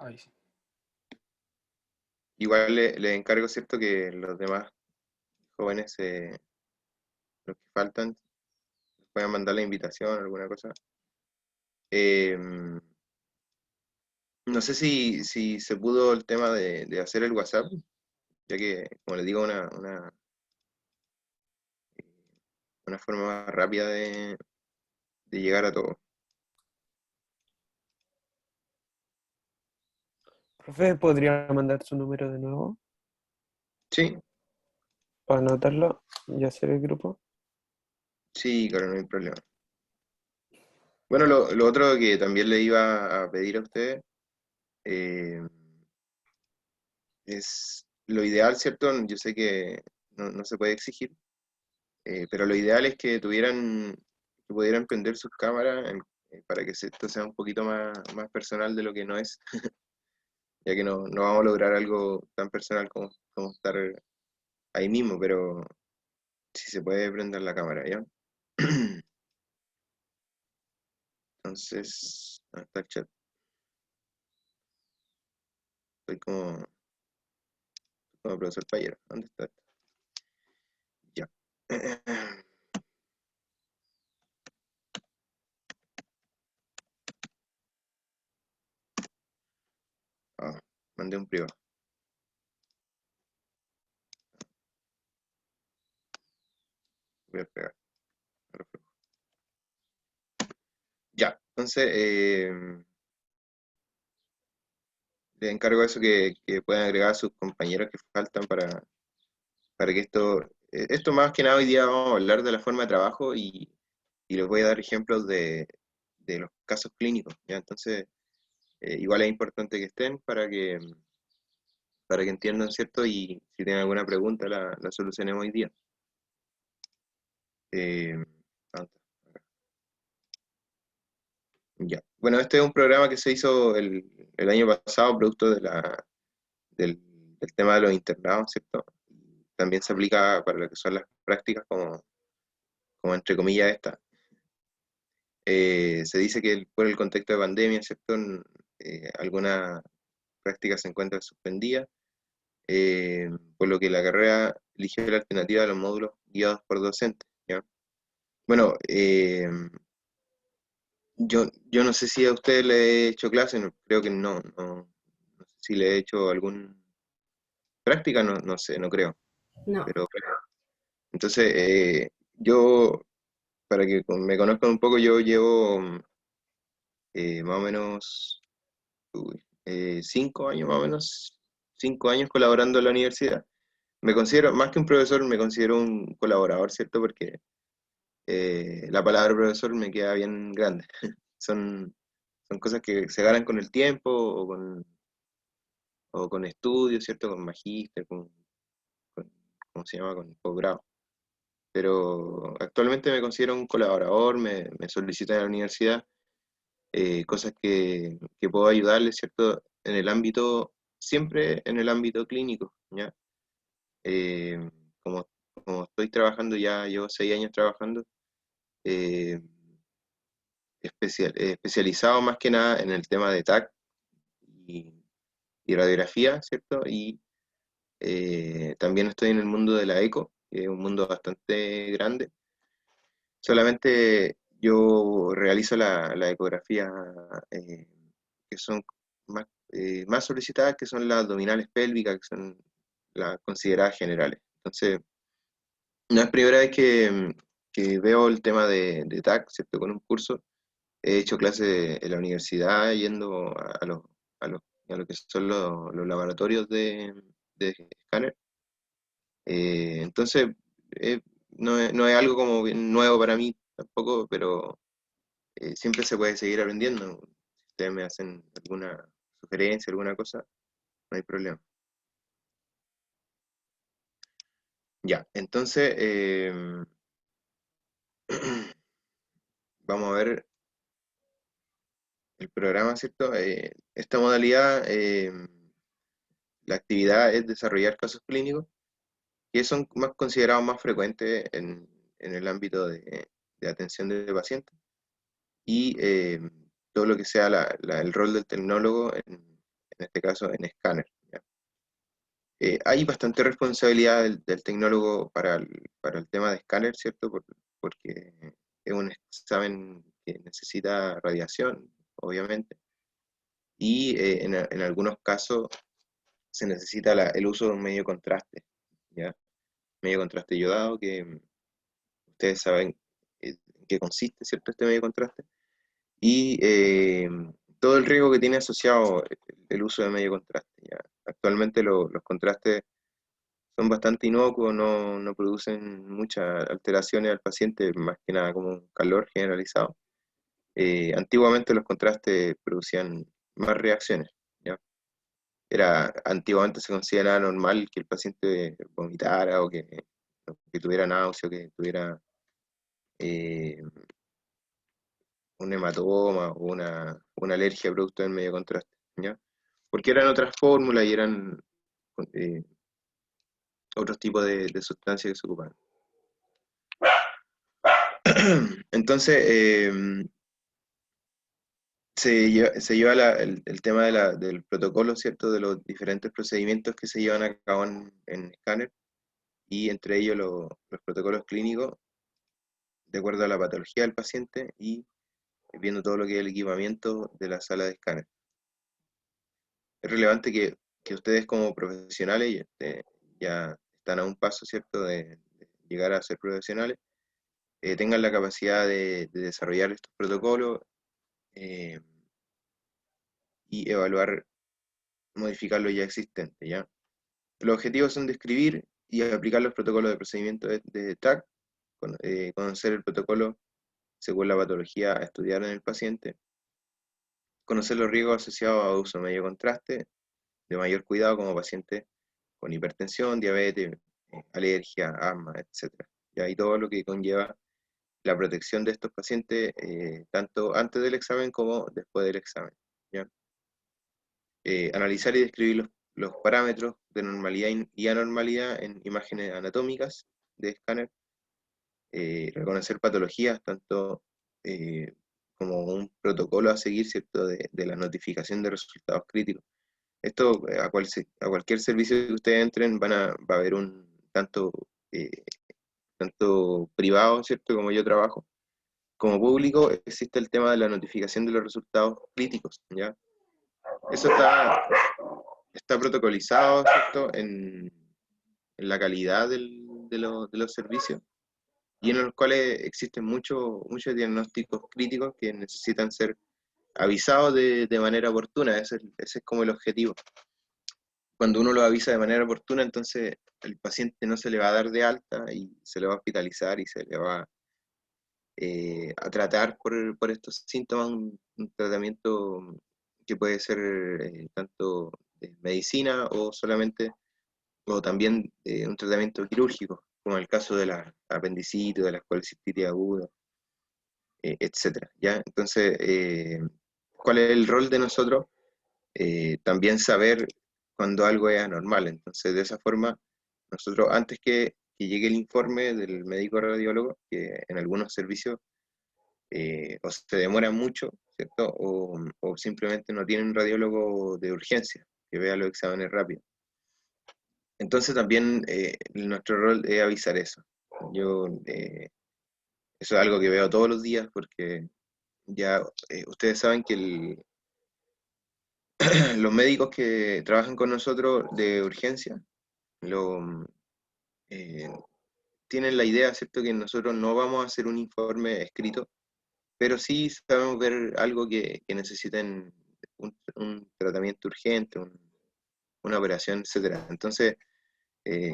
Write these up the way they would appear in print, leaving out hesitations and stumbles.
Ahí sí. Igual le encargo, ¿cierto?, que los demás jóvenes, los que faltan, puedan mandar la invitación o alguna cosa. Eh, no sé si se pudo el tema de hacer el WhatsApp, ya que, como les digo, una forma más rápida de llegar a todo. Profe, ¿podría mandar su número de nuevo Sí, para anotarlo y hacer el grupo? sí, claro, no hay problema. Bueno, lo otro que también le iba a pedir a ustedes eh, es lo ideal, ¿cierto? Yo sé que no se puede exigir, pero lo ideal es que pudieran prender sus cámaras para que esto sea un poquito más personal de lo que no es, ya que no vamos a lograr algo tan personal como estar ahí mismo, pero si se puede prender la cámara, ¿ya? Entonces, ¿dónde está el chat? Estoy como profesor Payero. ¿Dónde está esto? Ya. Ah, mandé un privado. Voy a pegar. Reflejo. Ya. Entonces, le encargo eso que puedan agregar a sus compañeros que faltan para que esto más que nada hoy día vamos a hablar de la forma de trabajo y les voy a dar ejemplos de los casos clínicos, ¿ya? Entonces, igual es importante que estén para que entiendan, ¿cierto? Y si tienen alguna pregunta la solucionemos hoy día. Eh, ¿Dónde está? Ya. Bueno, este es un programa que se hizo el año pasado, producto del, del tema de los internados, ¿cierto? También se aplica para lo que son las prácticas como entre comillas esta. Se dice que por el contexto de pandemia, ¿cierto? Algunas prácticas se encuentran suspendidas, por lo que la carrera eligió la alternativa de los módulos guiados por docentes, ¿ya? Bueno, yo no sé si a usted le he hecho clase, creo que no sé si le he hecho algún práctica, no sé, no creo, No, pero entonces yo, para que me conozcan un poco, yo llevo más o menos uy, 5 años, más o menos, 5 años colaborando en la universidad. Me considero, más que un profesor, me considero un colaborador, ¿cierto? Porque la palabra profesor me queda bien grande. Son, son cosas que se ganan con el tiempo o con estudios, ¿cierto? Con magíster, con- ¿cómo se llama? Con posgrado. Pero actualmente me considero un colaborador, me solicitan a la universidad cosas que puedo ayudarles, ¿cierto? En el ámbito, siempre en el ámbito clínico, ¿ya? Eh, como, como estoy trabajando ya, llevo 6 años trabajando, eh, especializado más que nada en el tema de TAC y, y radiografía, ¿cierto? Y también estoy en el mundo de la eco, que es un mundo bastante grande. Solamente yo realizo la ecografía eh, que son más solicitadas, que son las abdominales pélvicas, que son las consideradas generales. Entonces, no es primera vez que veo el tema de TAC, ¿cierto? Con un curso. He hecho clases en la universidad yendo a lo que son los laboratorios de escáner. Entonces, eh, no es algo como bien nuevo para mí tampoco, pero siempre se puede seguir aprendiendo. Si ustedes me hacen alguna sugerencia, alguna cosa, no hay problema. Ya, entonces, vamos a ver el programa, ¿cierto? Esta modalidad, la actividad es desarrollar casos clínicos que son más considerados más frecuentes en el ámbito de atención de pacientes y todo lo que sea el rol del tecnólogo en este caso en escáner. ¿Ya? Hay bastante responsabilidad del tecnólogo para el tema de escáner, ¿cierto? Porque es un examen que necesita radiación, obviamente, y en algunos casos se necesita el uso de un medio contraste, ¿ya? Medio contraste iodado, que ustedes saben en qué consiste, ¿cierto? Este medio contraste. Y todo el riesgo que tiene asociado el uso de medio contraste. ¿Ya? Actualmente los contrastes son bastante inocuos, no producen muchas alteraciones al paciente, más que nada como un calor generalizado. Antiguamente los contrastes producían más reacciones. ¿Ya? Antiguamente se consideraba normal que el paciente vomitara o que tuviera náusea, o que tuviera eh, un hematoma o una alergia producto del medio contraste, ¿ya? Porque eran otras fórmulas y eran eh, otros tipos de sustancias que se ocupaban. Entonces, se lleva el tema del protocolo, ¿cierto? De los diferentes procedimientos que se llevan a cabo en escáner, y entre ellos los protocolos clínicos, de acuerdo a la patología del paciente y viendo todo lo que es el equipamiento de la sala de escáner. Es relevante que ustedes como profesionales ya están a un paso, ¿cierto?, de llegar a ser profesionales, tengan la capacidad de desarrollar estos protocolos eh, y evaluar, modificar lo ya existente, ¿ya? Los objetivos son describir y aplicar los protocolos de procedimiento de TAC, conocer el protocolo según la patología a estudiar en el paciente, conocer los riesgos asociados a uso de medio contraste, de mayor cuidado como paciente con hipertensión, diabetes, alergia, asma, etcétera. ¿Ya? Y todo lo que conlleva la protección de estos pacientes, tanto antes del examen como después del examen. ¿Ya? Analizar y describir los parámetros de normalidad y anormalidad en imágenes anatómicas de escáner, reconocer patologías, tanto como un protocolo a seguir, ¿cierto?, de la notificación de resultados críticos. Esto, a cualquier servicio que ustedes entren, va a haber eh, tanto privado, ¿cierto?, como yo trabajo, como público, existe el tema de la notificación de los resultados críticos, ¿ya? Eso está protocolizado, ¿cierto?, en la calidad de los servicios, y en los cuales existen muchos diagnósticos críticos que necesitan ser avisados de manera oportuna. Ese es como el objetivo. Cuando uno lo avisa de manera oportuna, entonces el paciente no se le va a dar de alta y se le va a hospitalizar y se le va a tratar por estos síntomas, un tratamiento que puede ser tanto de medicina o también un tratamiento quirúrgico, como en el caso de la apendicitis, de la colecistitis aguda, etcétera. ¿Ya? Entonces, ¿cuál es el rol de nosotros? También saber cuando algo es anormal. Entonces, de esa forma, nosotros, antes que llegue el informe del médico radiólogo, que en algunos servicios o se demora mucho, ¿cierto? O simplemente no tienen un radiólogo de urgencia que vea los exámenes rápido. Entonces, también nuestro rol es avisar eso. Eso es algo que veo todos los días, porque ya ustedes saben que los médicos que trabajan con nosotros de urgencia, lo, eh, tienen la idea, ¿cierto?, que nosotros no vamos a hacer un informe escrito, pero sí sabemos ver algo que necesiten un tratamiento urgente, una operación, etcétera. Entonces, eh,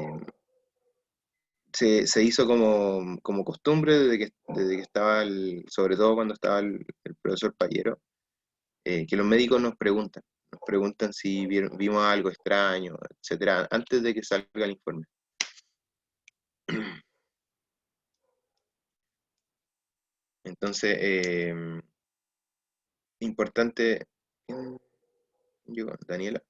se hizo como costumbre desde que estaba, sobre todo cuando estaba el profesor Payero, que los médicos nos preguntan si vimos algo extraño, etcétera, antes de que salga el informe. Entonces, importante. ¿Quién llegó? Daniela.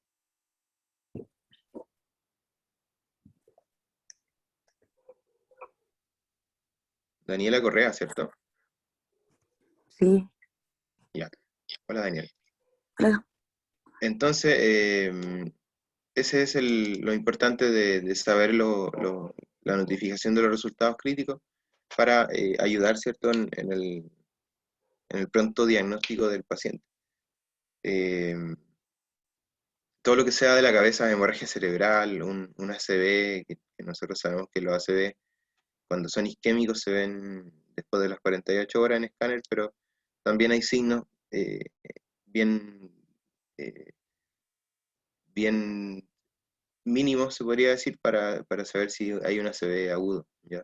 Daniela Correa, ¿cierto? Sí, Ya. Hola, Daniela. hola. Entonces, ese es lo importante de saber la notificación de los resultados críticos para ayudar, ¿cierto?, en el pronto diagnóstico del paciente. Eh, Todo lo que sea de la cabeza, hemorragia cerebral, un ACV, que nosotros sabemos que los ACV cuando son isquémicos se ven después de las 48 horas en escáner, pero también hay signos bien, eh, bien mínimos, se podría decir, para saber si hay un ACV agudo, ¿ya?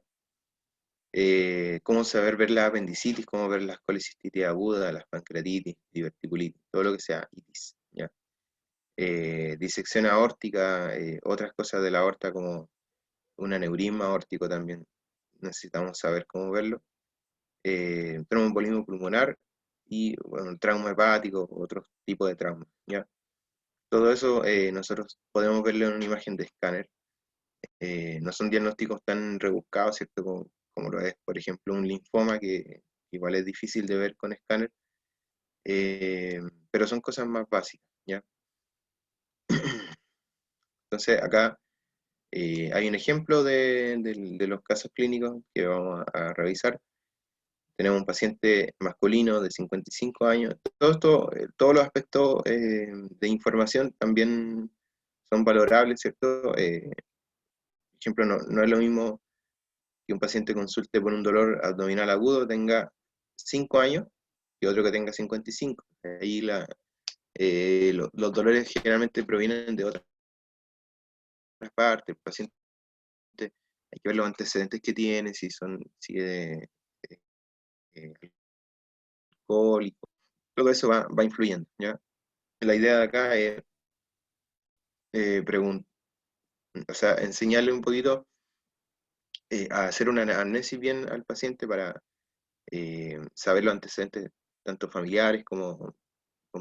Cómo saber ver la apendicitis, cómo ver las colecistitis agudas, las pancreatitis, diverticulitis, todo lo que sea itis, ¿ya? Disección aórtica, otras cosas de la aorta como un aneurisma aórtico también necesitamos saber cómo verlo. Tromboembolismo pulmonar y bueno, trauma hepático, otros tipos de trauma, ¿ya? Todo eso nosotros podemos verlo en una imagen de escáner. No son diagnósticos tan rebuscados, ¿cierto? Como lo es, por ejemplo, un linfoma, que igual es difícil de ver con escáner, pero son cosas más básicas, ¿ya? Entonces, acá hay un ejemplo de los casos clínicos que vamos a revisar. Tenemos un paciente masculino de 55 años. Todo esto, todos los aspectos de información también son valorables, ¿cierto? Por ejemplo, no es lo mismo que un paciente consulte por un dolor abdominal agudo tenga 5 años que otro que tenga 55. Ahí los dolores generalmente provienen de otras partes. El paciente hay que ver los antecedentes que tiene, si es eh, alcohólico, todo eso va influyendo, ¿ya? La idea de acá es o sea, enseñarle un poquito a hacer una anamnesis bien al paciente para saber los antecedentes tanto familiares como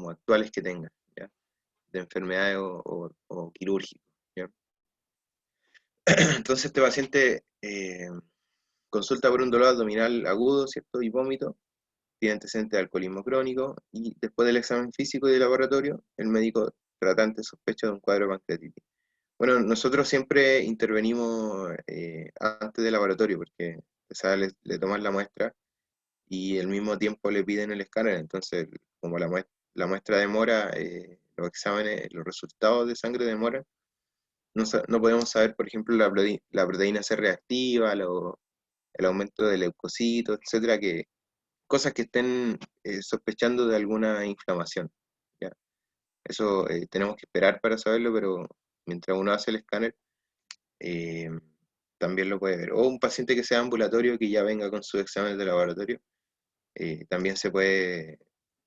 actuales que tenga, ¿ya? De enfermedades o quirúrgicos, ¿ya? Entonces este paciente consulta por un dolor abdominal agudo, ¿cierto? Y vómito, tiene antecedentes de alcoholismo crónico, y después del examen físico y de laboratorio, el médico tratante sospecha de un cuadro de pancreatitis. Bueno, nosotros siempre intervenimos antes del laboratorio, porque o sea, le toman la muestra y al mismo tiempo le piden el escáner. Entonces, como la muestra demora, los exámenes, los resultados de sangre demoran, no podemos saber, por ejemplo, la proteína C reactiva, el aumento del leucocito, etcétera, cosas que estén sospechando de alguna inflamación, ¿ya? Eso tenemos que esperar para saberlo, pero mientras uno hace el escáner, eh, también lo puede ver. O un paciente que sea ambulatorio, que ya venga con sus exámenes de laboratorio, también se puede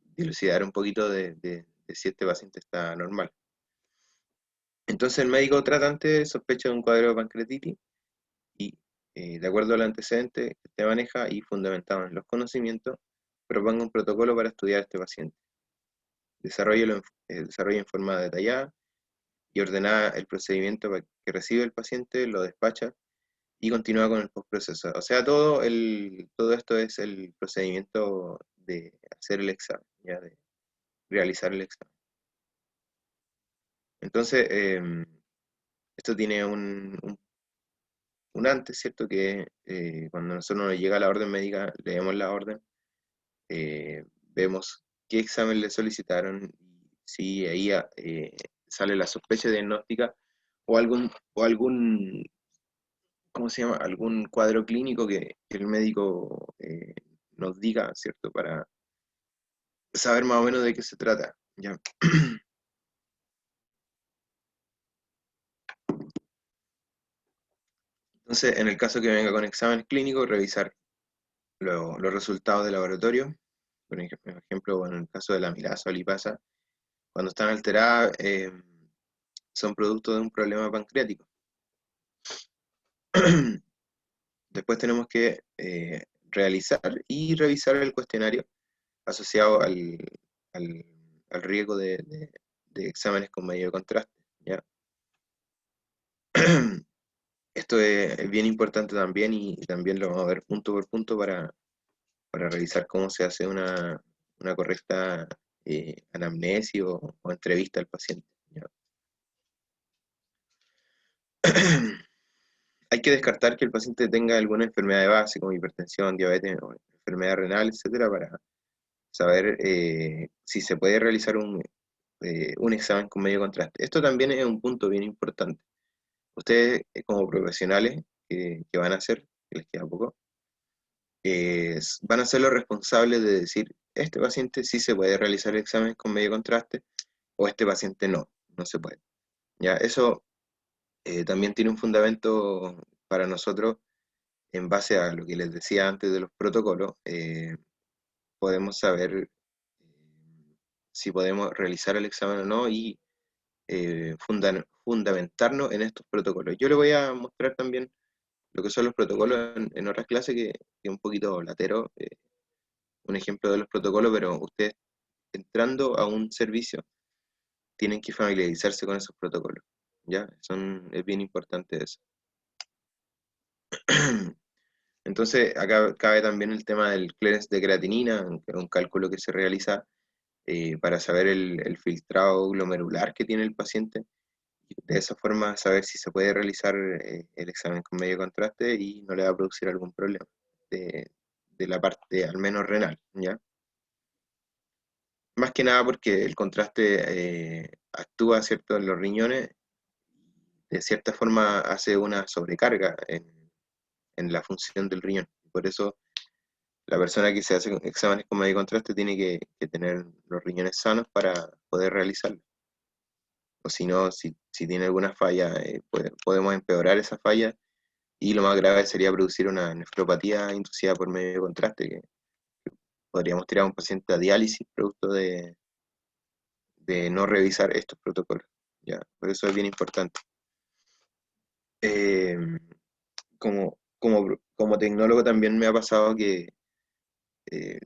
dilucidar un poquito de si este paciente está normal. Entonces el médico tratante sospecha de un cuadro de pancreatitis y, de acuerdo al antecedente que usted maneja y fundamentado en los conocimientos, proponga un protocolo para estudiar a este paciente. Desarrolla en forma detallada y ordenada el procedimiento que recibe el paciente, lo despacha y continúa con el postproceso. O sea, todo esto es el procedimiento de hacer el examen, ya de realizar el examen. Entonces, esto tiene un antes, ¿cierto? Que cuando a nosotros nos llega la orden médica, leemos la orden, vemos qué examen le solicitaron, y si ahí sale la sospecha diagnóstica o algún, ¿cómo se llama? Algún cuadro clínico que el médico nos diga, ¿cierto? Para saber más o menos de qué se trata, ¿ya? Entonces, en el caso que venga con exámenes clínicos, revisar los resultados de laboratorio. Por ejemplo, en el caso de la amilasa o lipasa, cuando están alteradas, son producto de un problema pancreático. Después tenemos que realizar y revisar el cuestionario asociado al, al riesgo de exámenes con medio contraste, ¿ya? Esto es bien importante también, y también lo vamos a ver punto por punto para revisar cómo se hace una correcta anamnesis o entrevista al paciente. ¿Ya? Hay que descartar que el paciente tenga alguna enfermedad de base, como hipertensión, diabetes o enfermedad renal, etcétera, para saber si se puede realizar un examen con medio contraste. Esto también es un punto bien importante. Ustedes, como profesionales que van a hacer, que les queda poco, van a ser los responsables de decir, este paciente sí se puede realizar el examen con medio contraste, o este paciente no, no se puede. ¿Ya? Eso también tiene un fundamento para nosotros en base a lo que les decía antes de los protocolos. Podemos saber si podemos realizar el examen o no y fundamentarnos en estos protocolos. Yo les voy a mostrar también lo que son los protocolos en otras clases, que es un poquito latero, un ejemplo de los protocolos, pero ustedes entrando a un servicio tienen que familiarizarse con esos protocolos. ¿Ya? Es bien importante eso. Entonces, acá cabe también el tema del clearance de creatinina, que es un cálculo que se realiza para saber el filtrado glomerular que tiene el paciente y de esa forma saber si se puede realizar el examen con medio contraste y no le va a producir algún problema de la parte al menos renal, ¿ya? Más que nada porque el contraste actúa, ¿cierto?, en los riñones, de cierta forma hace una sobrecarga en la función del riñón. Por eso la persona que se hace exámenes con medio contraste tiene que tener los riñones sanos para poder realizarlo. O si no, si tiene alguna falla, podemos empeorar esa falla y lo más grave sería producir una nefropatía inducida por medio contraste, que podríamos tirar a un paciente a diálisis producto de no revisar estos protocolos. ¿Ya? Por eso es bien importante. Eh, como tecnólogo también me ha pasado que,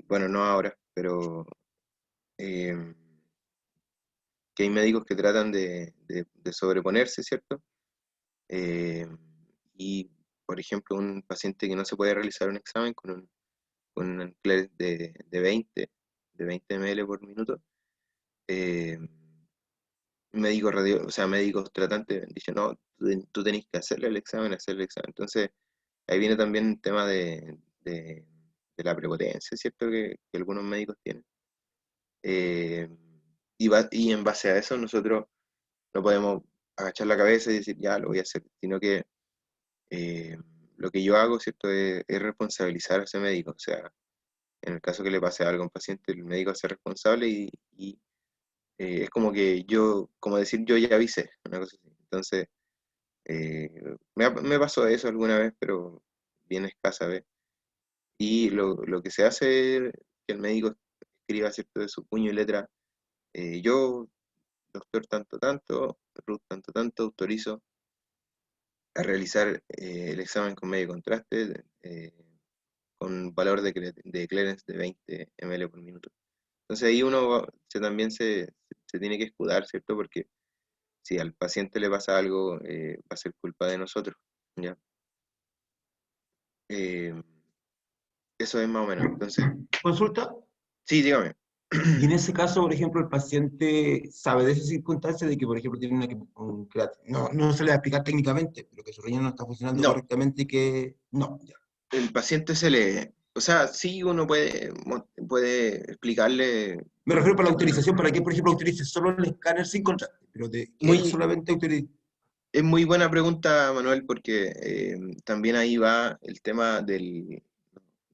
bueno, no ahora, pero eh, que hay médicos que tratan de sobreponerse, ¿cierto? Eh, y, por ejemplo, un paciente que no se puede realizar un examen con un clearance de 20 ml por minuto, eh, o sea, médicos tratantes dicen, no, tú tenés que hacerle el examen. Entonces, ahí viene también el tema de la prepotencia, ¿cierto? Que algunos médicos tienen. Eh, y en base a eso nosotros no podemos agachar la cabeza y decir, ya, lo voy a hacer, sino que eh, lo que yo hago, ¿cierto?, es responsabilizar a ese médico. O sea, en el caso que le pase algo a un paciente, el médico se responsable y es como que como decir, yo ya avisé, una cosa así. Entonces, me pasó eso alguna vez, pero bien escasa vez. Y lo que se hace es que el médico escriba, ¿cierto?, de su puño y letra, yo, doctor tanto tanto, Ruth tanto tanto, autorizo a realizar el examen con medio contraste con valor de clearance de 20 ml por minuto. Entonces ahí también se tiene que escudar, ¿cierto? Porque si al paciente le pasa algo, va a ser culpa de nosotros, ¿ya? Eh, Eso es más o menos. Entonces, Consulta. sí, dígame. Y en ese caso, por ejemplo, el paciente sabe de esa circunstancia de que, por ejemplo, tiene un no, no se le va a explicar técnicamente, pero que su riñón no está funcionando No, correctamente y que no. Ya. el paciente o sea, sí uno puede explicarle Me refiero para la autorización, para que, por ejemplo, utilice solo el escáner sin contraste, pero de que él muy, solamente autorice. es muy buena pregunta, Manuel, porque también ahí va el tema del,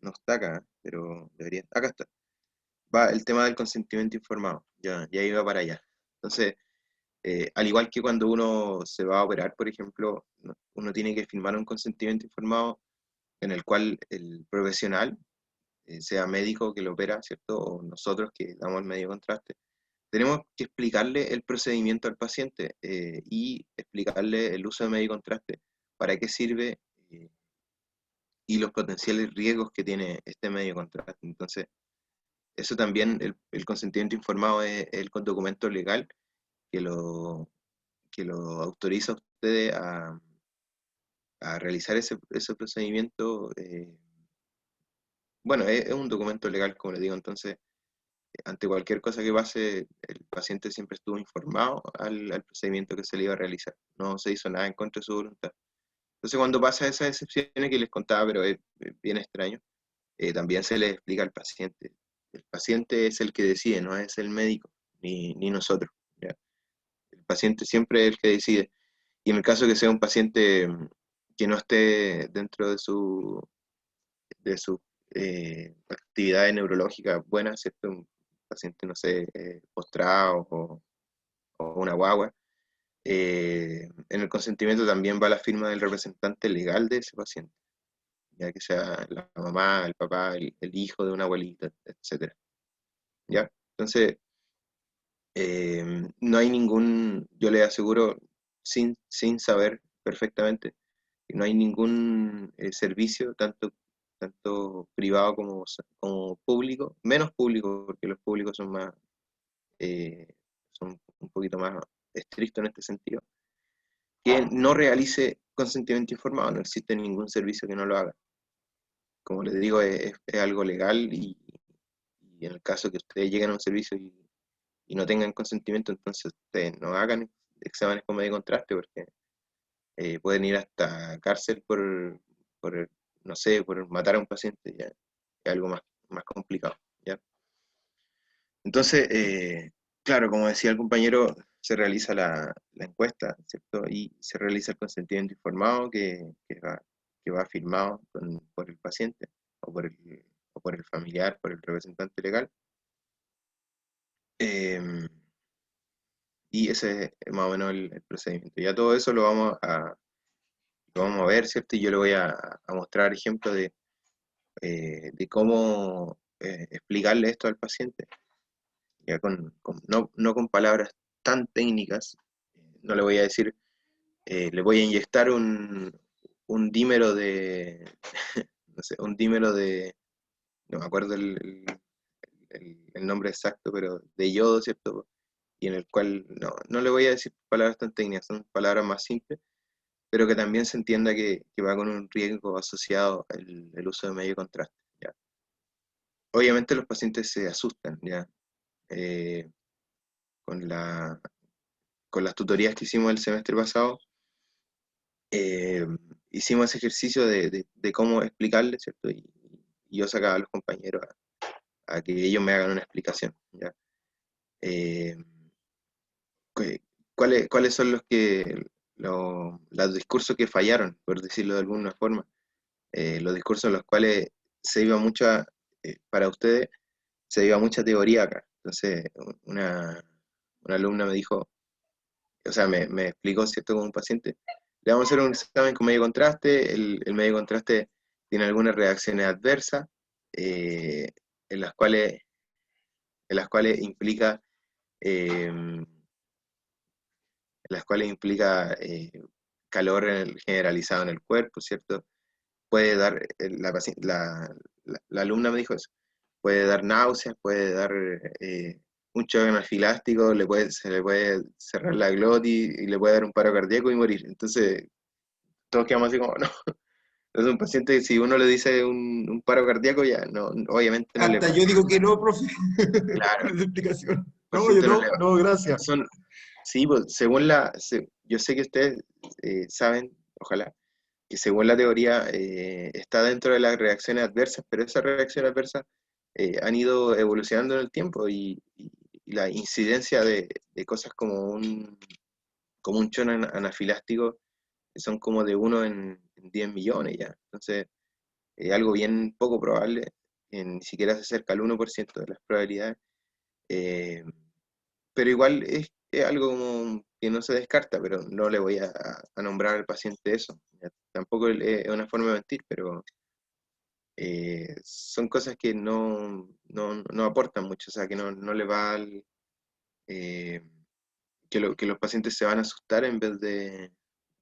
no está acá, pero debería, acá está, va el tema del consentimiento informado, ya iba para allá. Entonces, al igual que cuando uno se va a operar, por ejemplo, uno tiene que firmar un consentimiento informado en el cual el profesional, sea médico que lo opera, ¿cierto? O nosotros que damos el medio contraste, tenemos que explicarle el procedimiento al paciente y explicarle el uso de medio contraste, para qué sirve y los potenciales riesgos que tiene este medio contraste. Entonces, eso también, el consentimiento informado es el documento legal que lo autoriza a ustedes a realizar ese procedimiento. Bueno, es un documento legal, como le digo, entonces ante cualquier cosa que pase, el paciente siempre estuvo informado al procedimiento que se le iba a realizar. No se hizo nada en contra de su voluntad. Entonces, cuando pasa esas excepciones que les contaba, pero es bien extraño, también se le explica al paciente. El paciente es el que decide, no es el médico, ni nosotros. ¿Ya? El paciente siempre es el que decide. Y en el caso que sea un paciente que no esté dentro de su actividades neurológicas buenas, ¿cierto? Un paciente, no sé, postrado o una guagua, en el consentimiento también va la firma del representante legal de ese paciente, ya que sea la mamá, el papá, el hijo de una abuelita, etcétera. ¿Ya? Entonces, no hay ningún, yo le aseguro, sin saber perfectamente, que no hay ningún servicio, tanto privado como público, menos público, porque los públicos eh, son un poquito más estrictos en este sentido, que no realice consentimiento informado. No existe ningún servicio que no lo haga. Como les digo, es algo legal y en el caso que ustedes lleguen a un servicio y no tengan consentimiento, entonces ustedes no hagan exámenes con medio contraste porque pueden ir hasta cárcel por, no sé, por matar a un paciente, ya es algo más complicado, ¿ya? Entonces, claro, como decía el compañero, se realiza la encuesta, ¿cierto? Y se realiza el consentimiento informado que va firmado por el paciente o por el familiar, por el representante legal. Y ese es más o menos el procedimiento. Ya todo eso lo vamos a ver, ¿cierto? Y yo le voy a mostrar ejemplos de cómo explicarle esto al paciente, ya no con palabras tan técnicas. No le voy a decir, le voy a inyectar un dímero no sé, no me acuerdo el nombre exacto, pero de yodo, ¿cierto? Y en el cual no le voy a decir palabras tan técnicas, son palabras más simples, pero que también se entienda que va con un riesgo asociado el uso de medio contraste, ¿ya? Obviamente los pacientes se asustan, ¿ya? Eh, con las tutorías que hicimos el semestre pasado, eh, hicimos ese ejercicio de cómo explicarles, ¿cierto? Y yo sacaba a los compañeros a que ellos me hagan una explicación, ¿ya? Eh, ¿cuáles son los discursos que fallaron, por decirlo de alguna forma? Los discursos en los cuales se iba para ustedes, se iba mucha teoría acá. Entonces, una alumna me dijo, o sea, me explicó, ¿cierto? Como un paciente, le vamos a hacer un examen con medio contraste, el medio contraste tiene algunas reacciones adversas, eh, en las cuales implica, en las cuales implica calor generalizado en el cuerpo, ¿cierto? Puede dar, la alumna me dijo eso, puede dar náuseas, puede dar un choque anafiláctico, se le puede cerrar la glotis y le puede dar un paro cardíaco y morir. Entonces, todos quedamos así como, no. Es un paciente que si uno le dice un paro cardíaco, ya no, obviamente no le Hasta va. yo digo que no, profe, Claro, con esa explicación. el No, yo paciente no le no, va. no, gracias. Sí, pues, yo sé que ustedes saben, ojalá, que según la teoría está dentro de las reacciones adversas, pero esas reacciones adversas han ido evolucionando en el tiempo y la incidencia de cosas como un choque anafiláctico son como de 1 en 10 millones ya. Entonces, algo bien poco probable, ni siquiera se acerca al 1% de las probabilidades, eh, pero igual es algo como que no se descarta, pero no le voy a nombrar al paciente eso. Ya. Tampoco es una forma de mentir, pero son cosas que no aportan mucho, o sea, que no le va eh, que los pacientes se van a asustar en vez de-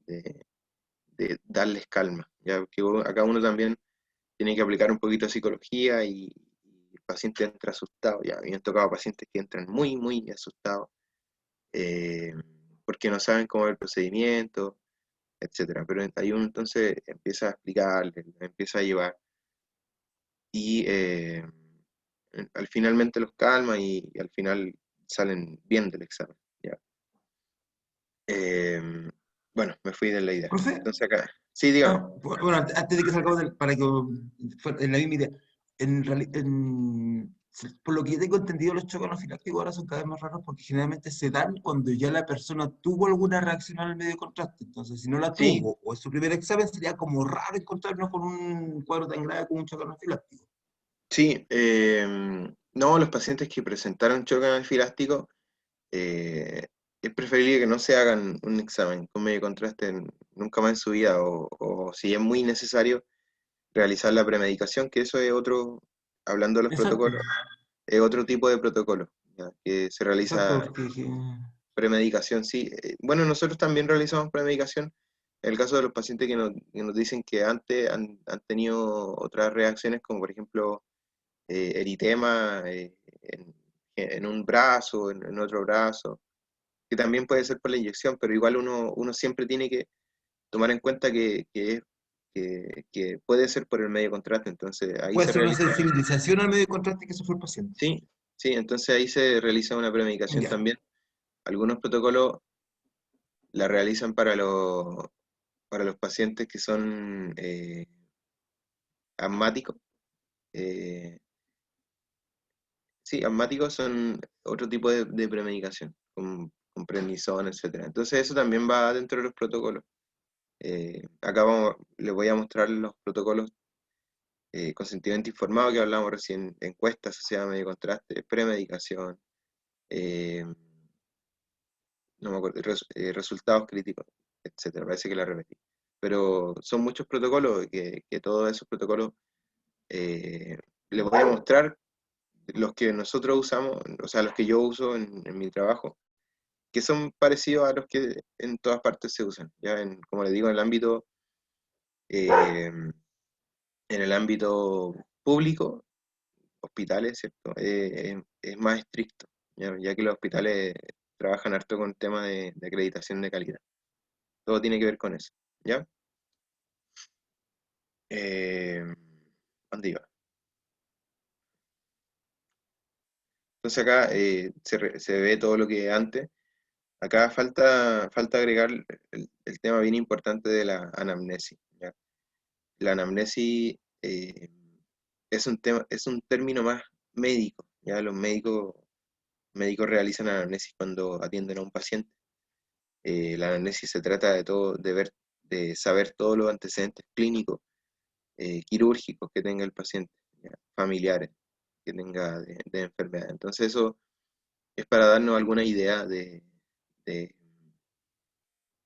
de darles calma. Ya que acá uno también tiene que aplicar un poquito de psicología y el paciente entra asustado. Ya, a mí me han tocado pacientes que entran muy, muy asustados eh, porque no saben cómo es el procedimiento, etcétera. Pero ahí uno entonces empieza a explicarle, empieza a llevar y al finalmente los calma y al final salen bien del examen. ¿Ya? Bueno, me fui de la idea. Profe, Entonces acá, sí, dígame. bueno, antes de que salgamos para que en la misma idea, por lo que yo tengo entendido, los choques anafilácticos ahora son cada vez más raros porque generalmente se dan cuando ya la persona tuvo alguna reacción al medio de contraste. Entonces, si no la Sí, tuvo o es su primer examen, sería como raro encontrarnos con un cuadro tan grave como un choque anafiláctico. sí. No, los pacientes que presentaron choque anafiláctico, es preferible que no se hagan un examen con medio contraste nunca más en su vida, o si es muy necesario, realizar la premedicación, que eso es otro, hablando de los Exacto, protocolos, es otro tipo de protocolo, ¿ya? Que se exacto, realiza porque premedicación, sí. Bueno, nosotros también realizamos premedicación. En el caso de los pacientes que nos dicen que antes han tenido otras reacciones, como por ejemplo eritema en un brazo, en otro brazo, que también puede ser por la inyección, pero igual uno siempre tiene que tomar en cuenta que puede ser por el medio contraste, entonces ahí puede se ser una realiza, sensibilización al medio de contraste que sufre el paciente. sí, sí, entonces ahí se realiza una premedicación Ya. también. Algunos protocolos la realizan para los pacientes que son asmáticos. eh, sí, asmáticos son otro tipo de premedicación, con prednisona, etcétera. Entonces eso también va dentro de los protocolos. Acá les voy a mostrar los protocolos, consentimiento informado que hablamos recién, encuesta asociada a medio contraste, premedicación, eh, no me acuerdo, resultados críticos, etcétera. Parece que la repetí. Pero son muchos protocolos que todos esos protocolos eh, les voy a mostrar los que nosotros usamos, o sea, los que yo uso en mi trabajo, que son parecidos a los que en todas partes se usan. Ya como les digo, eh, en el ámbito público, hospitales, ¿cierto? Es más estricto, ya que los hospitales trabajan harto con temas de acreditación de calidad. Todo tiene que ver con eso, ¿ya? Eh, ¿Dónde iba? Entonces acá se ve todo lo que antes. Acá falta agregar el tema bien importante de la anamnesis, ¿ya? La anamnesis es un término más médico, ¿ya? Los médicos realizan anamnesis cuando atienden a un paciente. La anamnesis se trata de todo, de saber todos los antecedentes clínicos, quirúrgicos que tenga el paciente, ¿ya? Familiares que tenga de enfermedad. Entonces eso es para darnos alguna idea de,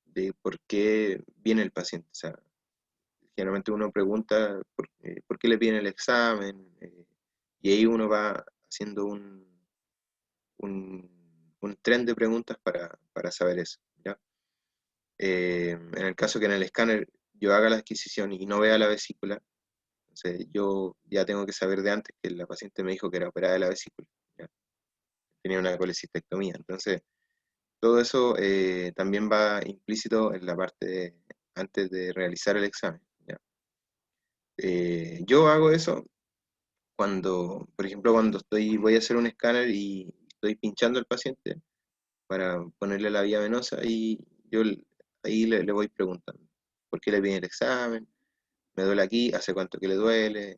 de por qué viene el paciente. O sea, generalmente uno pregunta por qué le piden el examen, y ahí uno va haciendo un, un tren de preguntas para saber eso, ¿ya? En el caso que en el escáner yo haga la adquisición y no vea la vesícula, entonces yo ya tengo que saber de antes que la paciente me dijo que era operada de la vesícula, ¿ya? Tenía una colecistectomía. Entonces, todo eso también va implícito en la parte antes de realizar el examen, ¿ya? Yo hago eso cuando, por ejemplo, cuando voy a hacer un escáner y estoy pinchando al paciente para ponerle la vía venosa y yo ahí le voy preguntando, ¿por qué le viene el examen? ¿Me duele aquí? ¿Hace cuánto que le duele?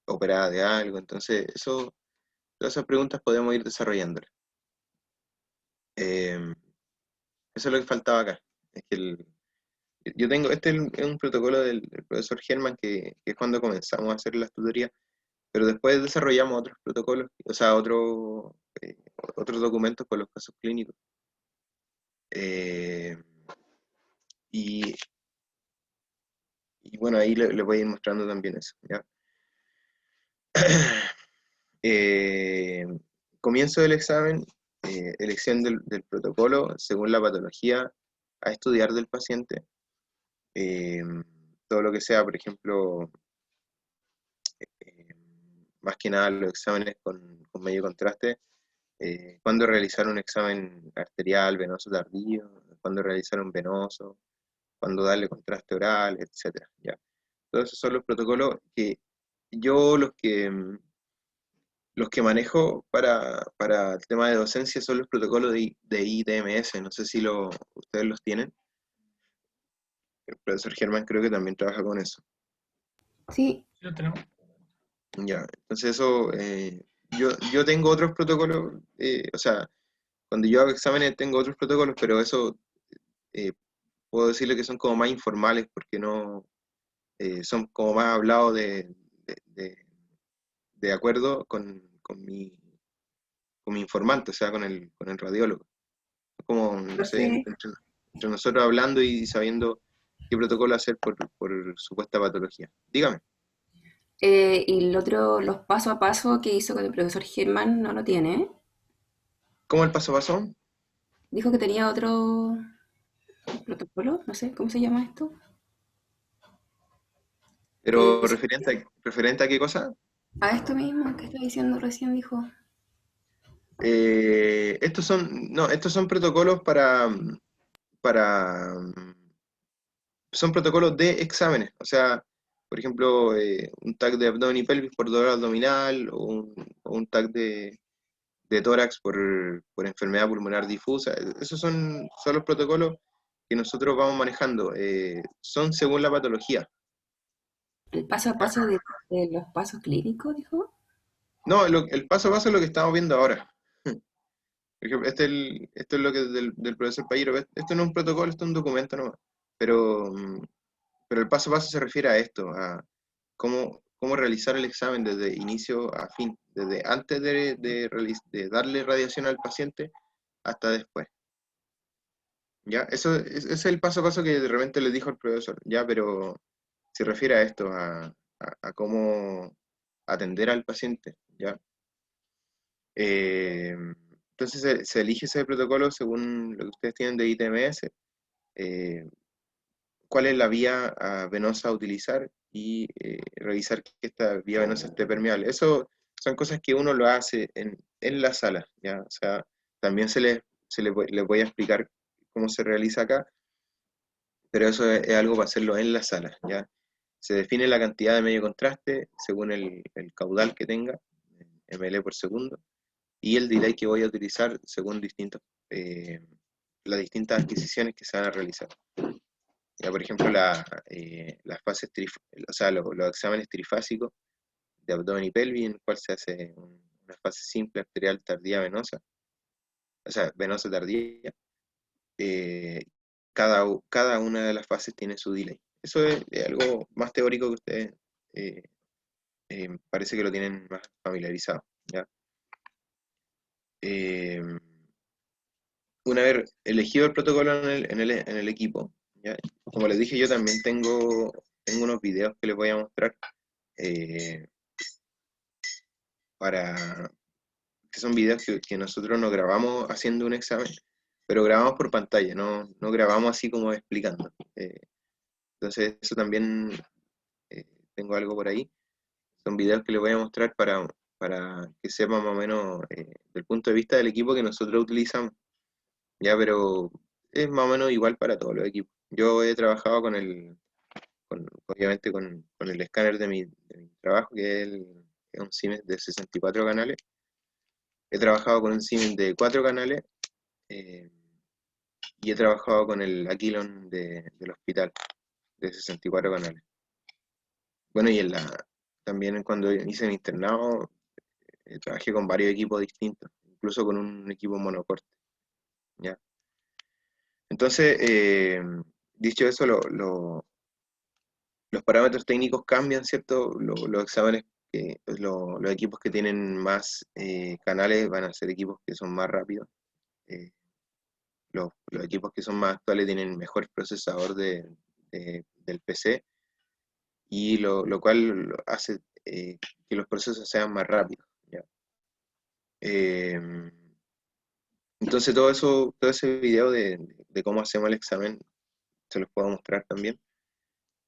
¿Operada de algo? Entonces, todas esas preguntas podemos ir desarrollándolas. Eh, Eso es lo que faltaba acá. Es que yo tengo, es un protocolo del profesor Germán que es cuando comenzamos a hacer las tutorías, pero después desarrollamos otros protocolos, o sea, otros documentos con los casos clínicos. Eh, y, y bueno, ahí le voy a ir mostrando también eso, ¿ya? Eh, Comienzo del examen, elección del protocolo según la patología a estudiar del paciente. eh, Todo lo que sea, por ejemplo, eh, más que nada los exámenes con medio contraste, cuándo realizar un examen arterial, venoso tardío, cuándo realizar un venoso, cuándo darle contraste oral, etcétera, ¿ya? Todos esos son los protocolos que yo los que Los que manejo para el tema de docencia son los protocolos de ITMS. No sé si ustedes los tienen. El profesor Germán creo que también trabaja con eso. Sí, Sí, lo tenemos. Ya, entonces eso, yo tengo otros protocolos, o sea, cuando yo hago exámenes tengo otros protocolos, pero eso eh, puedo decirle que son como más informales porque no, son como más hablados de, de- de acuerdo con mi informante, o sea, con el radiólogo. Es como, no sé, profe, entre nosotros hablando y sabiendo qué protocolo hacer por supuesta patología. Dígame. y el otro, los paso a paso que hizo con el profesor Germán no lo tiene, ¿eh? ¿Cómo el paso a paso? Dijo que tenía otro protocolo, no sé, ¿cómo se llama esto? Pero referente a qué cosa? A esto mismo que está diciendo recién, dijo. Estos son protocolos para, son protocolos de exámenes. O sea, por ejemplo, un TAC de abdomen y pelvis por dolor abdominal o un TAC de tórax por enfermedad pulmonar difusa. Esos son los protocolos que nosotros vamos manejando. Son según la patología. El paso a paso de los pasos clínicos, dijo. No, el paso a paso es lo que estamos viendo ahora. Por ejemplo, esto es lo que es del profesor Payero. Esto no es un protocolo, esto es un documento nomás. Pero el paso a paso se refiere a esto, a cómo realizar el examen desde inicio a fin, desde antes de darle radiación al paciente hasta después. ¿Ya? Ese es el paso a paso que de repente le dijo el profesor, ¿ya? Pero se refiere a esto, a cómo atender al paciente, ¿ya? Eh, entonces se elige ese protocolo según lo que ustedes tienen de ITMS, cuál es la vía venosa a utilizar y revisar que esta vía venosa esté permeable. Eso son cosas que uno lo hace en la sala, ¿ya? O sea, también les voy a explicar cómo se realiza acá, pero eso es algo para hacerlo en la sala, ¿ya? Se define la cantidad de medio contraste según el caudal que tenga, ml por segundo, y el delay que voy a utilizar según eh, las distintas adquisiciones que se van a realizar. Ya, por ejemplo, las fases o sea, los exámenes trifásicos de abdomen y pelvis, en el cual se hace una fase simple arterial tardía venosa, o sea, venosa tardía. eh, cada una de las fases tiene su delay. Eso es algo más teórico que ustedes eh, parece que lo tienen más familiarizado, ¿ya? Eh, una vez elegido el protocolo en el equipo, ¿ya? Como les dije, yo también tengo unos videos que les voy a mostrar eh, que son videos que nosotros no grabamos haciendo un examen, pero grabamos por pantalla, no grabamos así como explicando. Entonces, eso también tengo algo por ahí. Son videos que les voy a mostrar para que sepan más o menos del punto de vista del equipo que nosotros utilizamos. Ya, pero es más o menos igual para todos los equipos. Yo he trabajado obviamente con el escáner de mi trabajo, que es un Siemens de 64 canales. He trabajado con un Siemens de 4 canales eh, y he trabajado con el Aquilon del hospital de 64 canales. Bueno, también cuando hice mi internado trabajé con varios equipos distintos, incluso con un equipo monocorte, ¿ya? Entonces, dicho eso, los parámetros técnicos cambian, ¿cierto? Los exámenes, los equipos que tienen más canales van a ser equipos que son más rápidos. eh, los equipos que son más actuales tienen mejor procesador del PC y lo cual hace que los procesos sean más rápidos, ¿ya? Eh, entonces todo ese video de cómo hacemos el examen se los puedo mostrar también.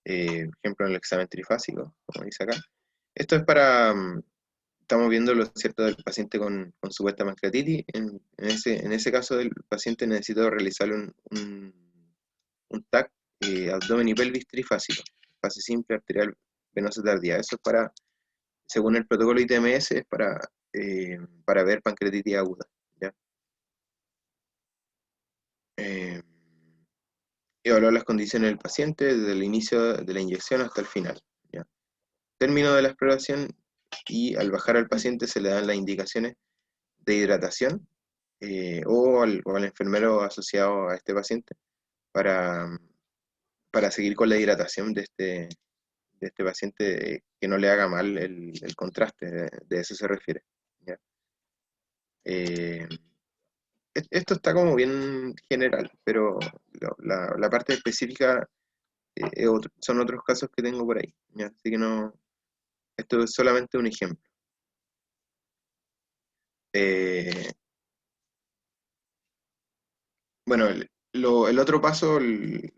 Por ejemplo, en el examen trifásico, como dice acá. Esto es estamos viendo lo cierto del paciente con supuesta pancreatitis. En ese caso del paciente necesito realizar un TAC abdomen y pelvis trifásico, fase simple arterial venosa tardía. Eso es según el protocolo ITMS, es para para ver pancreatitis aguda, ¿ya? Evaluar las condiciones del paciente desde el inicio de la inyección hasta el final, ¿ya? Término de la exploración, y al bajar al paciente se le dan las indicaciones de hidratación, o al enfermero asociado a este paciente para, para seguir con la hidratación de este paciente, que no le haga mal el contraste, de eso se refiere, ¿ya? Eh, Esto está como bien general, pero la parte específica, son otros casos que tengo por ahí, ¿ya? Así que no, esto es solamente un ejemplo. Eh, bueno, el otro paso, el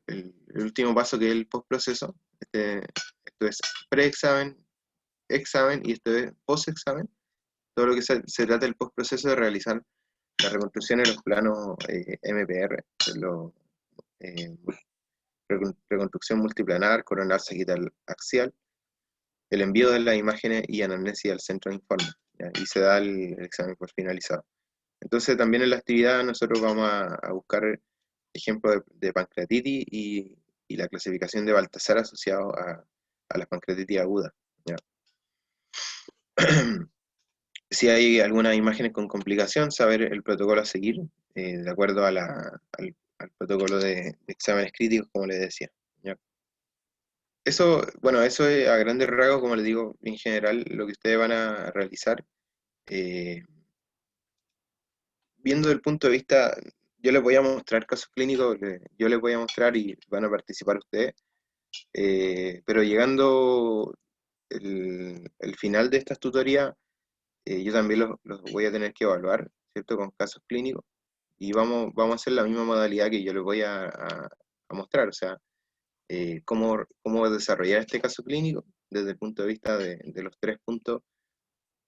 último paso, que es el postproceso, esto es preexamen, examen, y esto es postexamen. Todo lo que se trata del postproceso de realizar la reconstrucción en los planos MPR, eh, reconstrucción multiplanar, coronar sagital axial, el envío de las imágenes y anamnesis al centro de informe, ¿ya? Y se da el examen por finalizado. Entonces también en la actividad nosotros vamos a buscar ejemplos de pancreatitis y la clasificación de Baltasar asociado a las pancreatitis agudas, ¿ya? Si hay algunas imágenes con complicación, saber el protocolo a seguir, de acuerdo al protocolo de exámenes críticos, como les decía, ¿ya? Eso, bueno, eso es a grandes rasgos, como les digo, en general, lo que ustedes van a realizar. eh, Viendo el punto de vista, yo les voy a mostrar casos clínicos, yo les voy a mostrar y van a participar ustedes, pero llegando el final de estas tutorías, yo también los voy a tener que evaluar, ¿cierto? Con casos clínicos, y vamos a hacer la misma modalidad que yo les voy a mostrar, o sea, cómo desarrollar este caso clínico desde el punto de vista de los tres puntos,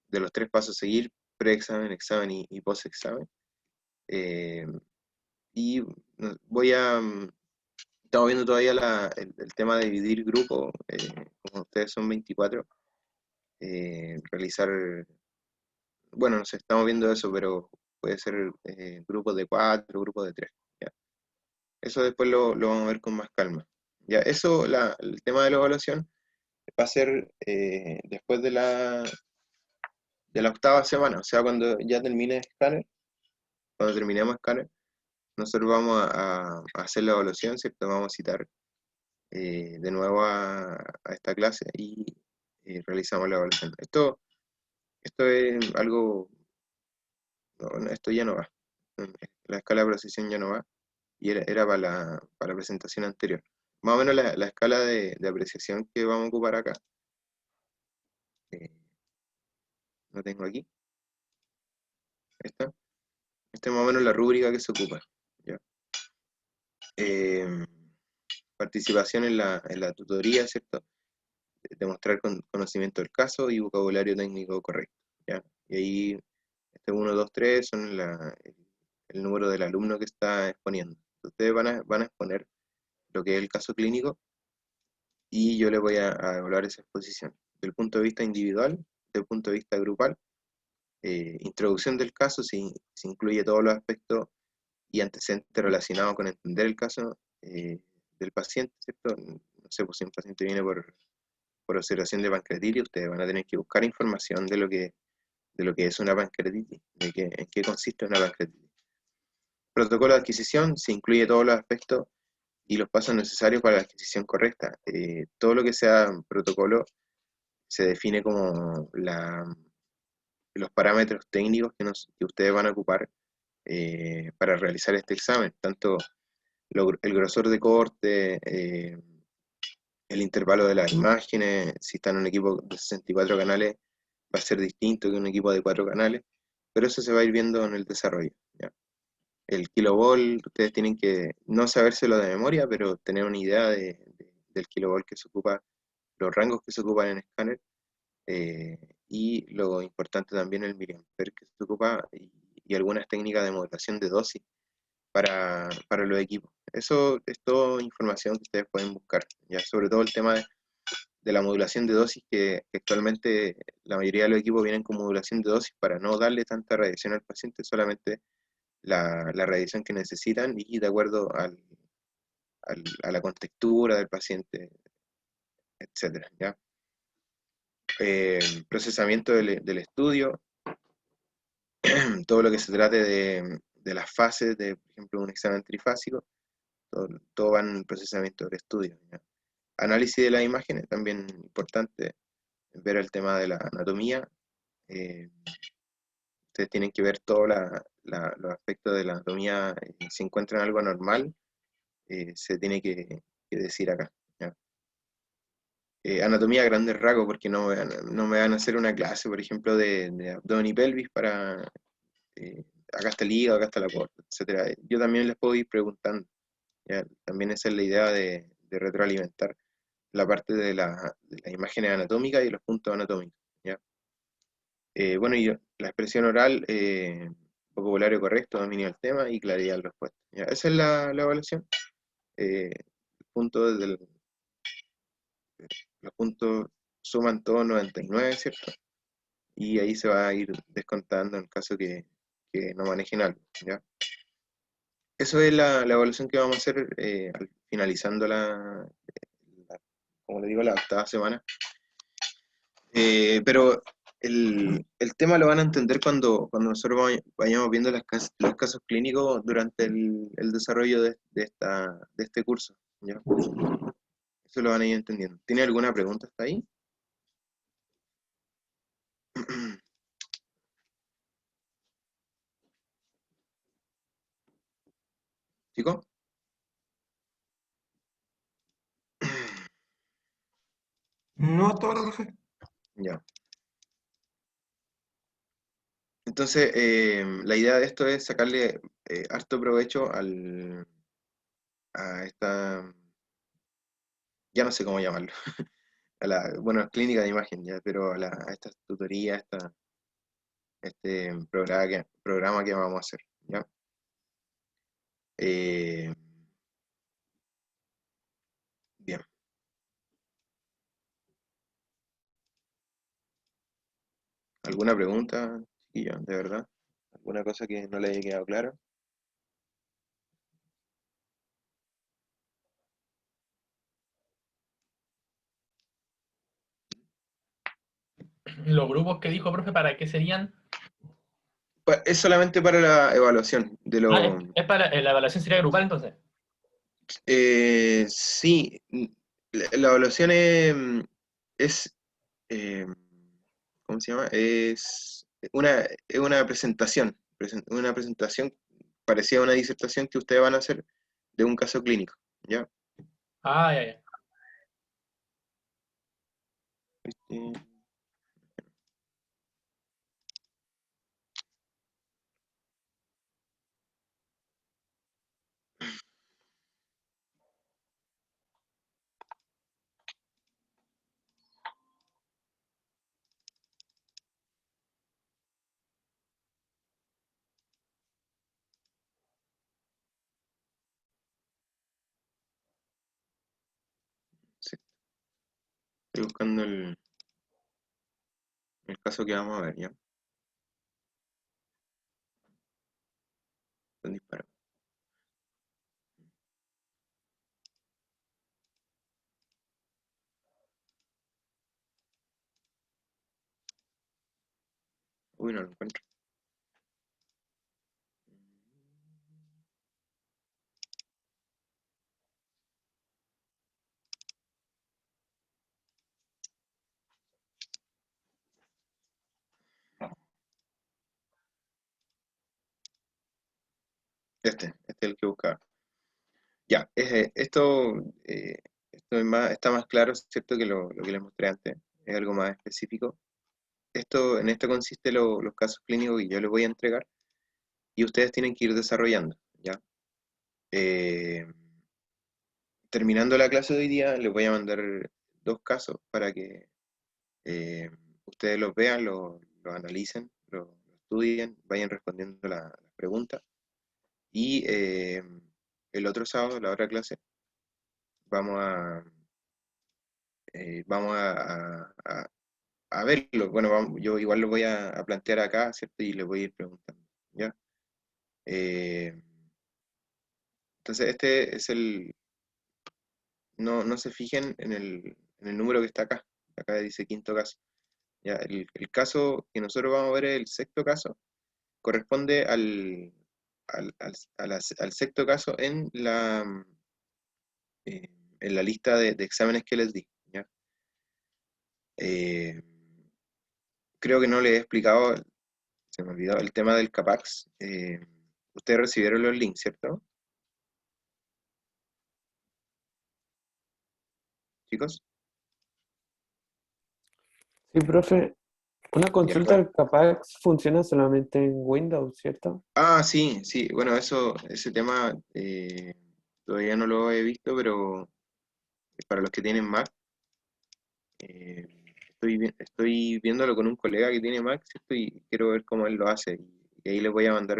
de los tres pasos a seguir: preexamen, examen y postexamen. Eh, y estamos viendo todavía el tema de dividir grupos, como ustedes son 24, realizar, bueno, no sé, estamos viendo eso, pero puede ser grupos de 4, grupos de 3, ¿ya? Eso después lo vamos a ver con más calma. Ya, eso, el tema de la evaluación va a ser después de la octava semana, o sea, cuando ya termine Scanner, cuando terminemos Scanner, nosotros vamos a hacer la evaluación, ¿cierto? Vamos a citar de nuevo a esta clase y realizamos la evaluación. Esto es algo, esto ya no va. La escala de procesión ya no va, y era para la presentación anterior. Más o menos la escala de apreciación que vamos a ocupar acá, lo tengo aquí, esta es más o menos la rúbrica que se ocupa, ¿ya? Eh, Participación en la tutoría, ¿cierto? Demostrar conocimiento del caso y vocabulario técnico correcto, ¿ya? Y ahí, 1, 2, 3 son el número del alumno que está exponiendo. Ustedes van a exponer lo que es el caso clínico, y yo les voy a evaluar esa exposición. Del punto de vista individual, del punto de vista grupal, introducción del caso, se incluye todos los aspectos y antecedentes relacionados con entender el caso del paciente, ¿cierto? No sé, pues si un paciente viene por observación de pancreatitis, ustedes van a tener que buscar información de lo que es una pancreatitis, en qué consiste una pancreatitis. Protocolo de adquisición, se incluye todos los aspectos y los pasos necesarios para la adquisición correcta. Todo lo que sea protocolo se define como los parámetros técnicos que ustedes van a ocupar para realizar este examen, tanto el grosor de corte, el intervalo de las imágenes. Si están en un equipo de 64 canales, va a ser distinto que un equipo de 4 canales, pero eso se va a ir viendo en el desarrollo, ¿ya? El kilovolt, ustedes tienen que no sabérselo de memoria, pero tener una idea del kilovolt que se ocupa, los rangos que se ocupan en escáner, y lo importante también el miliamper que se ocupa, y algunas técnicas de modulación de dosis para los equipos. Eso es toda información que ustedes pueden buscar, ya, sobre todo el tema de la modulación de dosis, que actualmente la mayoría de los equipos vienen con modulación de dosis para no darle tanta radiación al paciente, solamente la radiación que necesitan y de acuerdo a la contextura del paciente, etcétera, ¿ya? Procesamiento del estudio, todo lo que se trate de las fases de, por ejemplo, un examen trifásico, todo va en el procesamiento del estudio, ¿ya? Análisis de las imágenes, también importante ver el tema de la anatomía. Ustedes tienen que ver todos los aspectos de la anatomía. Si encuentran algo anormal, se tiene que decir acá, ¿ya? Anatomía a grandes rasgos, porque no me van a hacer una clase, por ejemplo, de abdomen y pelvis para acá está el hígado, acá está la porta, etcétera. Yo también les puedo ir preguntando, ¿ya? También esa es la idea de retroalimentar la parte de las imágenes anatómicas y los puntos anatómicos, ¿ya? Bueno, y la expresión oral, vocabulario correcto, dominio del tema y claridad en respuesta, ¿ya? Esa es la evaluación. Puntos los puntos suman todos 99, ¿cierto? Y ahí se va a ir descontando en caso que no manejen algo, ¿ya? Eso es la evaluación que vamos a hacer finalizando como le digo, la octava semana. Pero el tema lo van a entender cuando nosotros vayamos viendo los casos clínicos durante el desarrollo de este curso, ¿ya? Eso lo van a ir entendiendo. ¿Tiene alguna pregunta hasta ahí? ¿Chicos? No hasta ahora, profe. Ya. Entonces, la idea de esto es sacarle harto provecho a esta, ya no sé cómo llamarlo, bueno, clínica de imagen, ya, pero a esta tutoría, este programa que vamos a hacer, ¿ya? Bien. ¿Alguna pregunta, chiquillos, de verdad? ¿Alguna cosa que no le haya quedado claro? Los grupos que dijo, profe, ¿para qué serían? Es solamente para la evaluación de Ah, lo... es para, la evaluación sería grupal entonces. Sí, la evaluación es eh, ¿cómo se llama? Es una presentación, una presentación parecida a una disertación que ustedes van a hacer de un caso clínico, ¿ya? Ah, ya, ya. Eh, sí, estoy buscando el caso que vamos a ver, ¿ya? Están disparados. Uy, no lo encuentro. Este es el que buscaba. Ya, esto está más claro, ¿cierto? Que lo que les mostré antes. Es algo más específico. En esto consiste los casos clínicos que yo les voy a entregar y ustedes tienen que ir desarrollando, ¿ya? Eh, Terminando la clase de hoy día, les voy a mandar dos casos para que eh, ustedes los vean, los analicen, lo estudien, vayan respondiendo las preguntas. Y el otro sábado, la otra clase, vamos vamos a verlo. Bueno, yo igual lo voy a plantear acá, ¿cierto? Y le voy a ir preguntando, ¿ya? Entonces, este es no se fijen en el número que está acá. Acá dice quinto caso. ¿Ya? El caso que nosotros vamos a ver es el sexto caso. Corresponde al sexto caso en la lista de exámenes que les di, ¿ya? Eh, Creo que no les he explicado, se me olvidó, el tema del CAPAX. Ustedes recibieron los links, ¿cierto, chicos? Sí, profe. Una Ya, consulta bueno. al CAPAX funciona solamente en Windows, ¿cierto? Ah, sí, sí, bueno, ese tema todavía no lo he visto, pero para los que tienen Mac, eh, estoy viéndolo con un colega que tiene Mac, ¿cierto? Y quiero ver cómo él lo hace. Y ahí les voy a mandar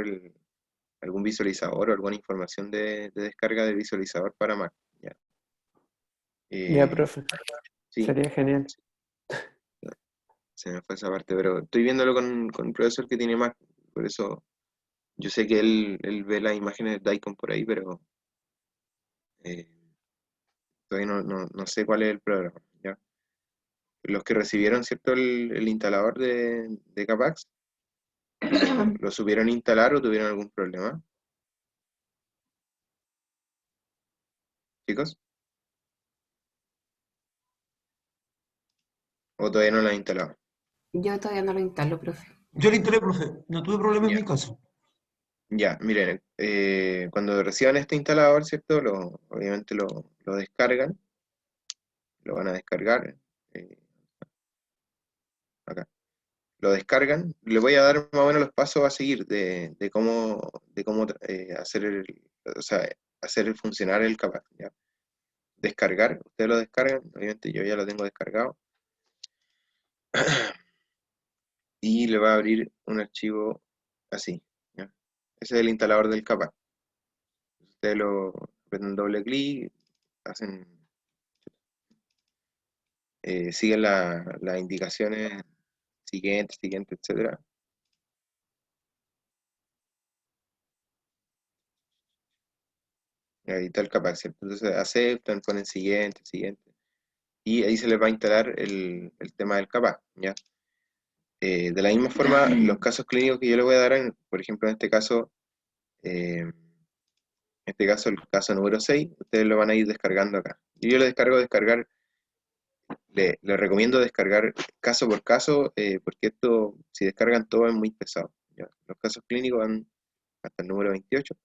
algún visualizador o alguna información de descarga de visualizador para Mac. Ya. Ya, Eh, profe. sí, Sería genial. se me fue esa parte, pero estoy viéndolo con un profesor que tiene Mac, por eso yo sé que él ve las imágenes de Daikon por ahí, pero eh, todavía no sé cuál es el programa. ¿Ya? Los que recibieron, ¿cierto? El instalador de Capax, ¿lo supieron instalar o tuvieron algún problema, chicos? ¿O todavía no lo han instalado? Yo todavía no lo instalo, profe. Yo le instalé, profe, no tuve problema en Ya, mi caso. ya, miren, cuando reciban este instalador, ¿cierto? Obviamente lo descargan, lo van a descargar eh, acá. Lo descargan, le voy a dar más o menos los pasos a seguir de cómo o sea, hacer funcionar el Capac, ¿ya? Descargar, ustedes lo descargan, obviamente yo ya lo tengo descargado, y le va a abrir un archivo así, ¿ya? Ese es el instalador del Capac. Ustedes lo apretan doble clic, hacen, siguen las indicaciones siguiente, etcétera. Y ahí está el Capac, ¿cierto? Entonces aceptan, ponen siguiente, y ahí se les va a instalar el tema del CAPAC, ¿ya? De la misma forma, los casos clínicos que yo le voy a dar, por ejemplo, el caso número 6, ustedes lo van a ir descargando acá. Y yo le descargar, le recomiendo descargar caso por caso, porque esto, si descargan todo, es muy pesado, ¿ya? Los casos clínicos van hasta el número 28.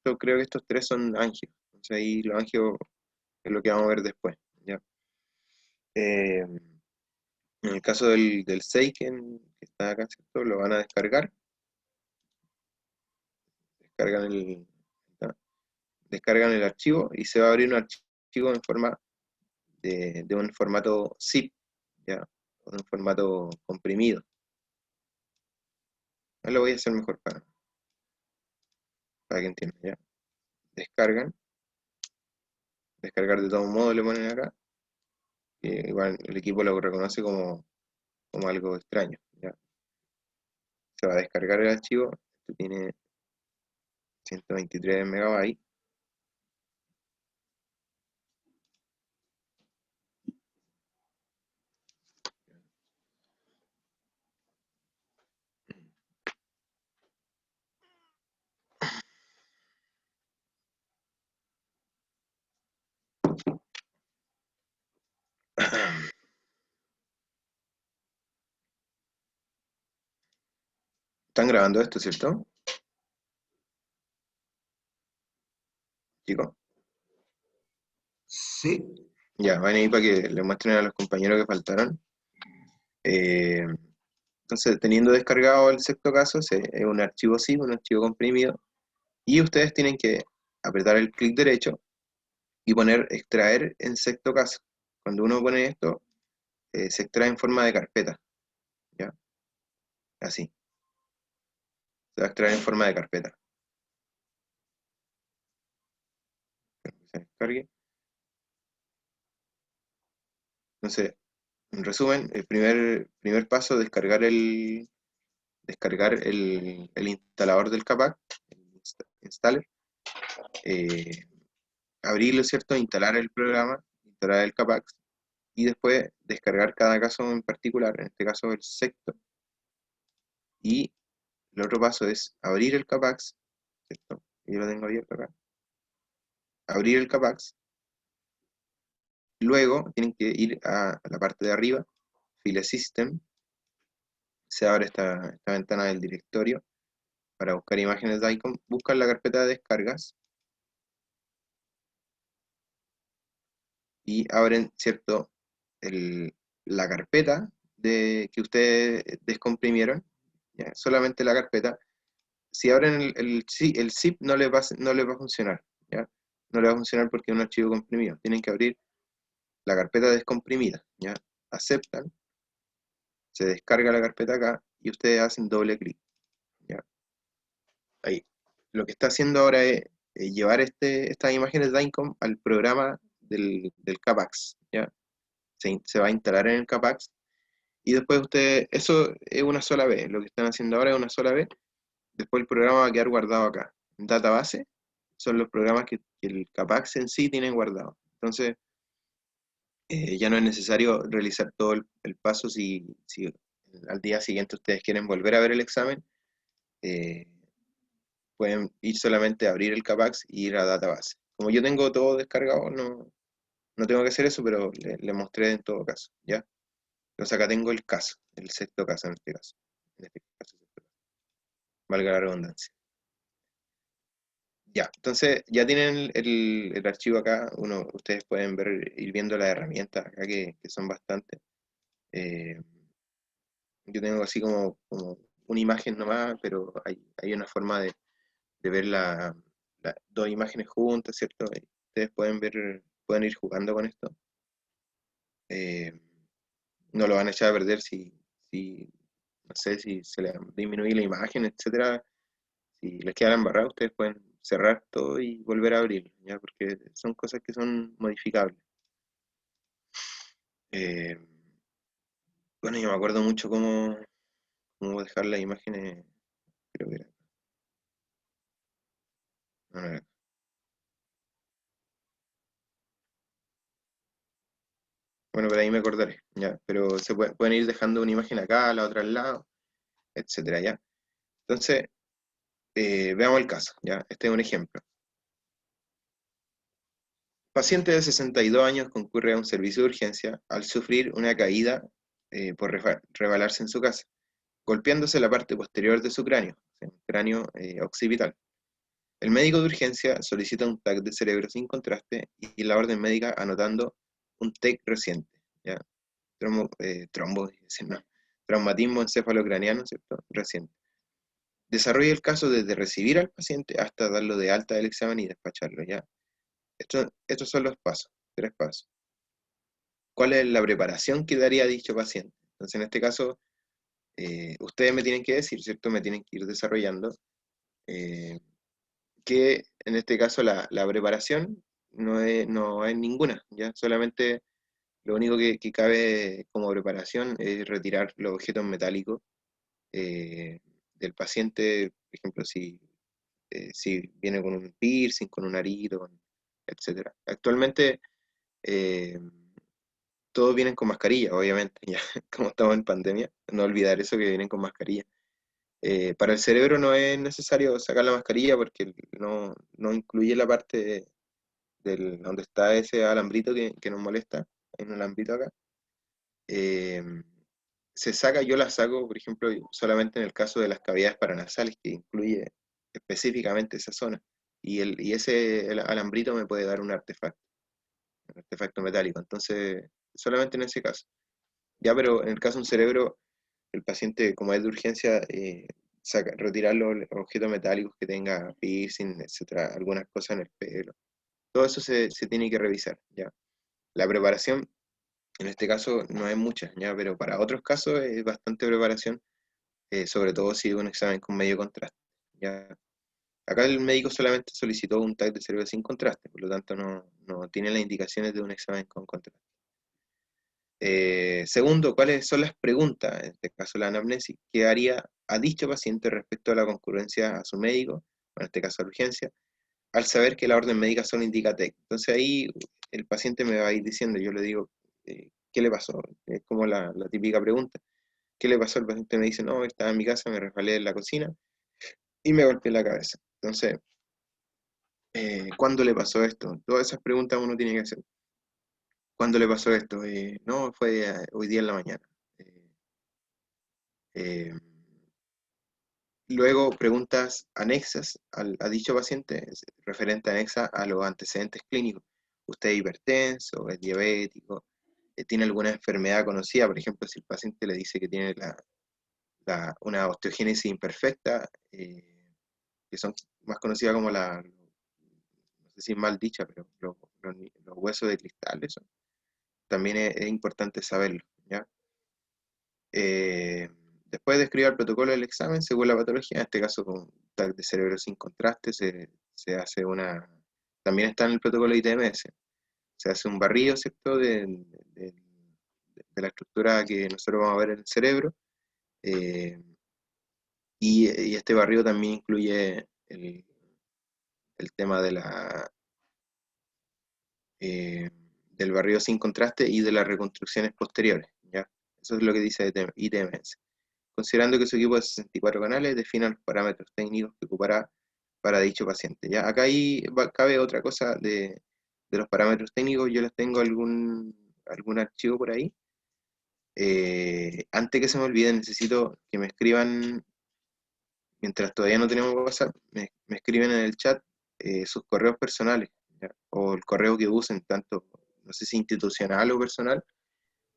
Yo creo que estos tres son ángios. Entonces ahí los ángios es lo que vamos a ver después, ¿ya? En el caso del Seiken, que está acá, ¿cierto? Lo van a descargan el, descargan el archivo y se va a abrir un archivo en forma de un formato zip, ¿ya? O de un formato comprimido. Ahora lo voy a hacer mejor para que entiendan, ¿ya? Descargan, descargar de todo modo le ponen acá, que igual el equipo lo reconoce como algo extraño, ¿ya? Se va a descargar el archivo, esto tiene 123 megabytes. Están grabando esto, ¿cierto, chicos? Sí, Ya, van a ir para que le muestren a los compañeros que faltaron. Eh, entonces, teniendo descargado el sexto caso, es un archivo zip, un archivo comprimido, y ustedes tienen que apretar el clic derecho y poner extraer en sexto caso. Cuando uno pone esto, se extrae en forma de carpeta, ¿ya? Así, se va a extraer en forma de carpeta. Se descargue. Entonces, en resumen, el primer paso, descargar el instalador del CAPAC, el installer, abrirlo, ¿cierto? Instalar el programa, instalar el CAPAC, y después descargar cada caso en particular, en este caso el sector. Y el otro paso es abrir el CAPAC, ¿cierto? Yo lo tengo abierto acá. Abrir el CAPAC. Luego tienen que ir a la parte de arriba, File System. Se abre esta ventana del directorio para buscar imágenes de icon. Buscan la carpeta de descargas y abren, ¿cierto? La carpeta que ustedes descomprimieron, ¿ya? Solamente la carpeta. Si abren el zip no les va a funcionar, ¿ya? No les va a funcionar porque es un archivo comprimido. Tienen que abrir la carpeta descomprimida, ¿ya? Aceptan, se descarga la carpeta acá y ustedes hacen doble clic, ¿ya? Ahí. Lo que está haciendo ahora es llevar estas imágenes de INCOM al programa del CAPAX, ¿ya? Se va a instalar en el CAPAX y después ustedes, eso es una sola vez, lo que están haciendo ahora es una sola vez, después el programa va a quedar guardado acá. En database son los programas que el CAPAX en sí tiene guardado. Entonces, ya no es necesario realizar todo el paso si al día siguiente ustedes quieren volver a ver el examen, pueden ir solamente a abrir el CAPAX y ir a database. Como yo tengo todo descargado, no tengo que hacer eso, pero le mostré en todo caso, ¿ya? Entonces acá tengo el caso, el sexto caso en este caso. En este caso, valga la redundancia. Ya, entonces ya tienen el archivo acá, ustedes pueden ir viendo las herramientas acá que son bastantes. Yo tengo así como una imagen nomás, pero hay una forma de ver las dos imágenes juntas, ¿cierto? Y ustedes pueden ir jugando con esto. No lo van a echar a perder no sé, si se les disminuye la imagen, etcétera. Si les queda la embarrada, ustedes pueden cerrar todo y volver a abrirlo, ¿ya? Porque son cosas que son modificables. Bueno, yo me acuerdo mucho cómo dejar las imágenes, creo que era. No, no era. Bueno, pero ahí me acordaré, ya. Pero pueden ir dejando una imagen acá, la otra al lado, etcétera, ya. Entonces, veamos el caso, ya. Este es un ejemplo. Paciente de 62 años concurre a un servicio de urgencia al sufrir una caída por rebalarse en su casa, golpeándose la parte posterior de su cráneo, o sea, un cráneo occipital. El médico de urgencia solicita un TAC de cerebro sin contraste y la orden médica anotando un TEC reciente, ¿ya? Traumatismo encefalocraniano, ¿cierto? Reciente. Desarrolla el caso desde recibir al paciente hasta darlo de alta del examen y despacharlo, ¿ya? Estos son los pasos, 3 pasos. ¿Cuál es la preparación que daría dicho paciente? Entonces, en este caso, ustedes me tienen que decir, ¿cierto? Me tienen que ir desarrollando que en este caso la preparación no es ninguna, ¿ya? Solamente lo único que cabe como preparación es retirar los objetos metálicos del paciente, por ejemplo, si viene con un piercing, con un arito, etc. Actualmente todos vienen con mascarilla, obviamente, ya como estamos en pandemia, no olvidar eso que vienen con mascarilla. Para el cerebro no es necesario sacar la mascarilla porque no incluye la parte donde está ese alambrito que nos molesta, hay un alambrito acá. Se saca, yo la saco, por ejemplo, solamente en el caso de las cavidades paranasales, que incluye específicamente esa zona. Y ese alambrito me puede dar un artefacto metálico. Entonces, solamente en ese caso. Ya, pero en el caso de un cerebro, el paciente, como es de urgencia, retirar los objetos metálicos que tenga piercing, etcétera, algunas cosas en el pelo. Todo eso se tiene que revisar, ¿ya? La preparación, en este caso, no es mucha, ¿ya? Pero para otros casos es bastante preparación, sobre todo si es un examen con medio contraste, ¿ya? Acá el médico solamente solicitó un TAC de cerebro sin contraste, por lo tanto no tiene las indicaciones de un examen con contraste. Segundo, ¿cuáles son las preguntas, en este caso la anamnesis, que haría a dicho paciente respecto a la concurrencia a su médico, en este caso a urgencia, al saber que la orden médica solo indica TEC? Entonces ahí el paciente me va a ir diciendo, yo le digo, ¿qué le pasó? Es como la típica pregunta. ¿Qué le pasó? El paciente me dice, no, estaba en mi casa, me resbalé en la cocina y me golpeé la cabeza. Entonces, ¿cuándo le pasó esto? Todas esas preguntas uno tiene que hacer. ¿Cuándo le pasó esto? No, fue hoy día en la mañana. Eh, Luego, preguntas anexas a dicho paciente, referente anexa a los antecedentes clínicos. ¿Usted es hipertenso? ¿Es diabético? ¿Tiene alguna enfermedad conocida? Por ejemplo, si el paciente le dice que tiene una osteogénesis imperfecta, que son más conocidas como no sé si es mal dicha, pero los huesos de cristal, eso. También es importante saberlo, ¿ya? Después de escribir el protocolo del examen, según la patología, en este caso con TAC de cerebro sin contraste, se hace también está en el protocolo ITMS, se hace un barrido, ¿cierto?, de la estructura que nosotros vamos a ver en el cerebro, y este barrido también incluye el tema del barrido sin contraste y de las reconstrucciones posteriores, ¿ya? Eso es lo que dice ITMS. Considerando que su equipo de 64 canales defina los parámetros técnicos que ocupará para dicho paciente. ¿Ya? Acá cabe otra cosa de los parámetros técnicos, yo les tengo algún archivo por ahí. Antes que se me olvide, necesito que me escriban, mientras todavía no tenemos WhatsApp, me escriben en el chat sus correos personales, ¿ya? O el correo que usen, tanto, no sé si institucional o personal,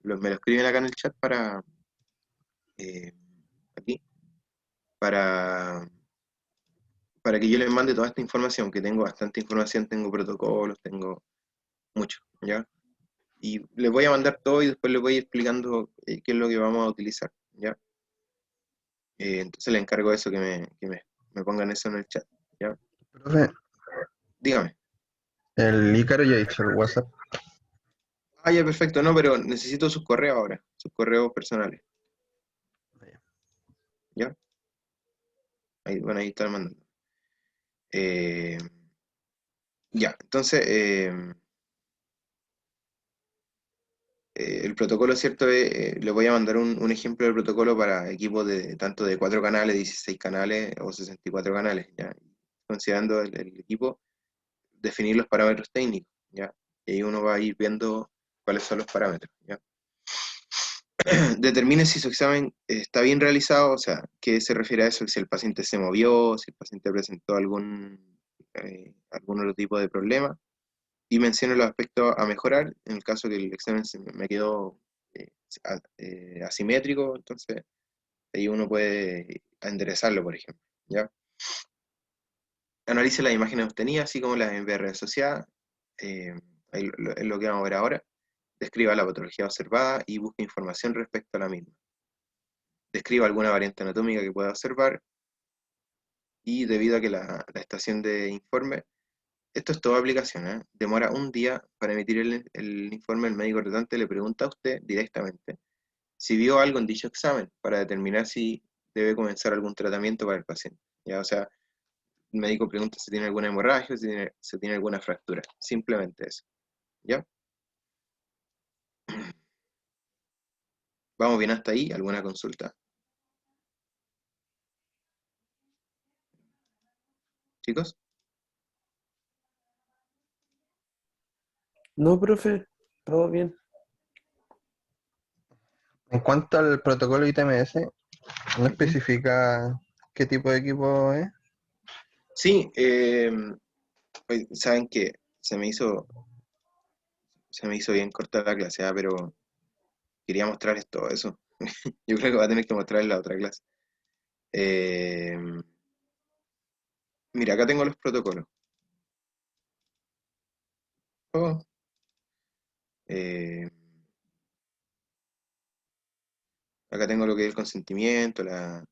me lo escriben acá en el chat aquí, para que yo les mande toda esta información, que tengo bastante información, tengo protocolos, tengo mucho, ¿ya? Y les voy a mandar todo y después les voy a ir explicando qué es lo que vamos a utilizar, ¿ya? Entonces les encargo eso, que me pongan eso en el chat, ¿ya? Profe, Dígame. el Ícaro ya hizo el WhatsApp. Ah, ya, perfecto, no, pero necesito sus correos ahora, sus correos personales, ¿ya? Ahí, bueno, ahí están mandando. Ya, entonces, el protocolo, ¿cierto? Le voy a mandar un ejemplo del protocolo para equipos tanto de 4 canales, 16 canales o 64 canales, ¿ya? Considerando el equipo, definir los parámetros técnicos, ¿ya? Y ahí uno va a ir viendo cuáles son los parámetros, ¿ya? Determine si su examen está bien realizado, o sea, ¿qué se refiere a eso? Si el paciente se movió, si el paciente presentó algún otro tipo de problema, y menciono los aspectos a mejorar en el caso que el examen me quedó asimétrico. Entonces ahí uno puede enderezarlo, por ejemplo, ¿ya? Analice las imágenes obtenidas, así como las en redes asociadas, ahí es lo que vamos a ver ahora. Describa la patología observada y busque información respecto a la misma. Describa alguna variante anatómica que pueda observar, y debido a que la estación de informe, esto es toda aplicación, ¿eh? Demora un día para emitir el informe. El médico tratante le pregunta a usted directamente si vio algo en dicho examen para determinar si debe comenzar algún tratamiento para el paciente, ¿ya? O sea, el médico pregunta si tiene alguna hemorragia, si tiene alguna fractura, simplemente eso, ¿ya? ¿Vamos bien hasta ahí? ¿Alguna consulta? ¿Chicos? No, profe, todo bien. En cuanto al protocolo ITMS, ¿no especifica qué tipo de equipo es? Sí, pues, saben que se me hizo bien corta la clase, pero quería mostrarles todo eso. Yo creo que va a tener que mostrarles la otra clase. Eh, Mira, acá tengo los protocolos. Oh, eh, Acá tengo lo que es el consentimiento, los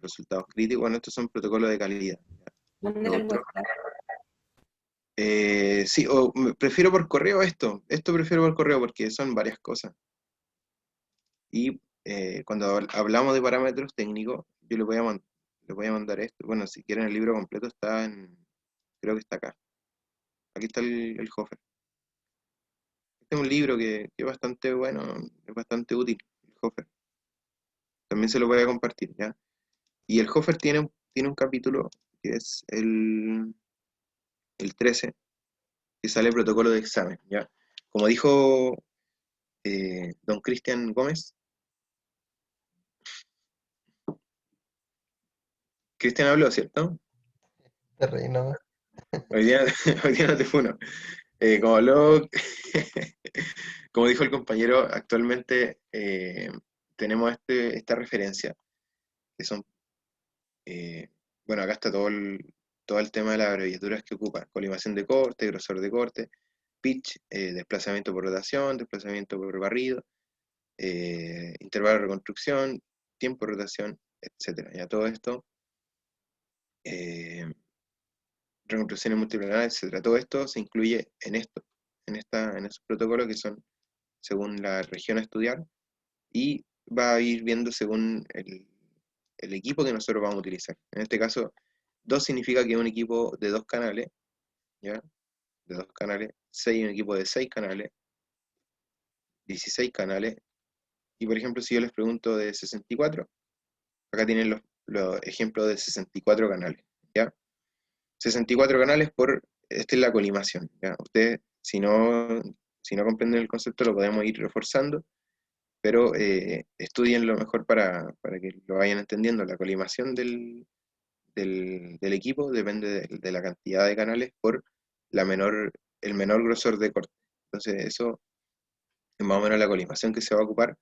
resultados críticos. Bueno, estos son protocolos de calidad. Mándale al Lo otro, WhatsApp. sí, prefiero por correo esto. Esto prefiero por correo porque son varias cosas. Y cuando hablamos de parámetros técnicos, yo les voy a mandar esto. Bueno, si quieren el libro completo está creo que está acá. Aquí está el Hofer. Este es un libro que es bastante bueno, es bastante útil, el Hofer. También se lo voy a compartir, ¿ya? Y el Hofer tiene un capítulo que es el 13, que sale protocolo de examen, ¿ya? Como dijo don Cristian Gómez, Cristian habló, ¿cierto? Te reí nomás. Hoy día, hoy día no te funo. Como habló, como dijo el compañero, actualmente tenemos esta referencia, que son, bueno, acá está todo el tema de las abreviaturas que ocupa: colimación de corte, grosor de corte, pitch, desplazamiento por rotación, desplazamiento por barrido, intervalo de reconstrucción, tiempo de rotación, etc. Ya todo esto, reconstrucciones multiplanares, etc. Todo esto se incluye en estos protocolos que son según la región a estudiar, y va a ir viendo según el equipo que nosotros vamos a utilizar. En este caso, 2 significa que es un equipo de 2 canales, ¿ya? De 2 canales, 6 un equipo de 6 canales, 16 canales, y por ejemplo, si yo les pregunto de 64, acá tienen los ejemplos de 64 canales, ¿ya? 64 canales esta es la colimación, ¿ya? Ustedes, si no comprenden el concepto, lo podemos ir reforzando, pero estudienlo mejor para que lo vayan entendiendo. La colimación del equipo depende de la cantidad de canales por el menor grosor de corte. Entonces, eso es más o menos la colimación que se va a ocupar.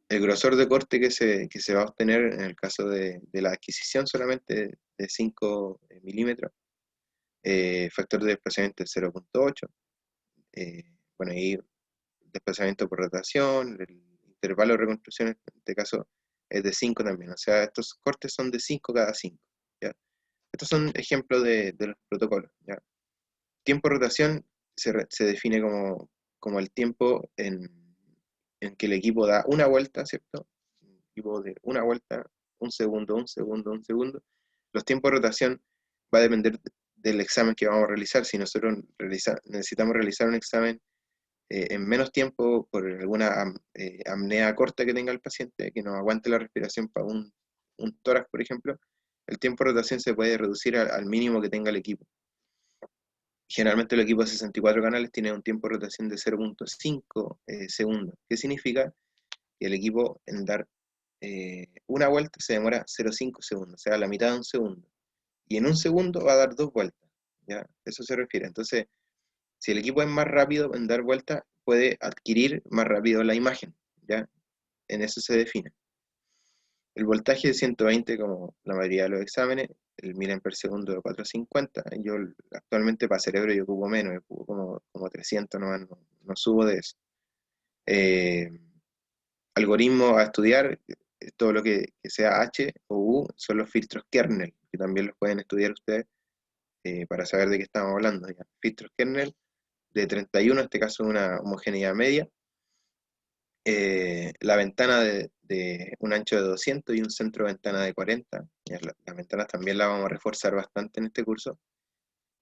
El grosor de corte que se va a obtener en el caso de la adquisición solamente de 5 milímetros, factor de desplazamiento de 0,8, bueno, y desplazamiento por rotación, el intervalo de reconstrucción en este caso es de 5 también, o sea, estos cortes son de 5 cada 5, ¿ya? Estos son ejemplos de los protocolos, ¿ya? Tiempo de rotación se define como el tiempo en que el equipo da una vuelta, ¿cierto? Un equipo de una vuelta, un segundo, un segundo, un segundo. Los tiempos de rotación va a depender del examen que vamos a realizar. Si nosotros necesitamos realizar un examen en menos tiempo por alguna apnea corta que tenga el paciente, que no aguante la respiración para un tórax, por ejemplo, el tiempo de rotación se puede reducir al mínimo que tenga el equipo. Generalmente el equipo de 64 canales tiene un tiempo de rotación de 0,5 segundos. ¿Qué significa? Que el equipo en dar una vuelta se demora 0,5 segundos, o sea, la mitad de un segundo. Y en un segundo va a dar 2 vueltas, ¿ya? Eso se refiere. Entonces, si el equipo es más rápido en dar vueltas, puede adquirir más rápido la imagen, ¿ya? En eso se define. El voltaje de 120, como la mayoría de los exámenes, el miliamperes segundo de 450. Yo actualmente para cerebro yo ocupo menos, yo ocupo como 300, no subo de eso. Algoritmo a estudiar, todo lo que sea H o U son los filtros kernel, que también los pueden estudiar ustedes para saber de qué estamos hablando, ¿ya? Filtros kernel de 31, en este caso una homogeneidad media, la ventana de un ancho de 200 y un centro de ventana de 40. Las ventanas también las vamos a reforzar bastante en este curso.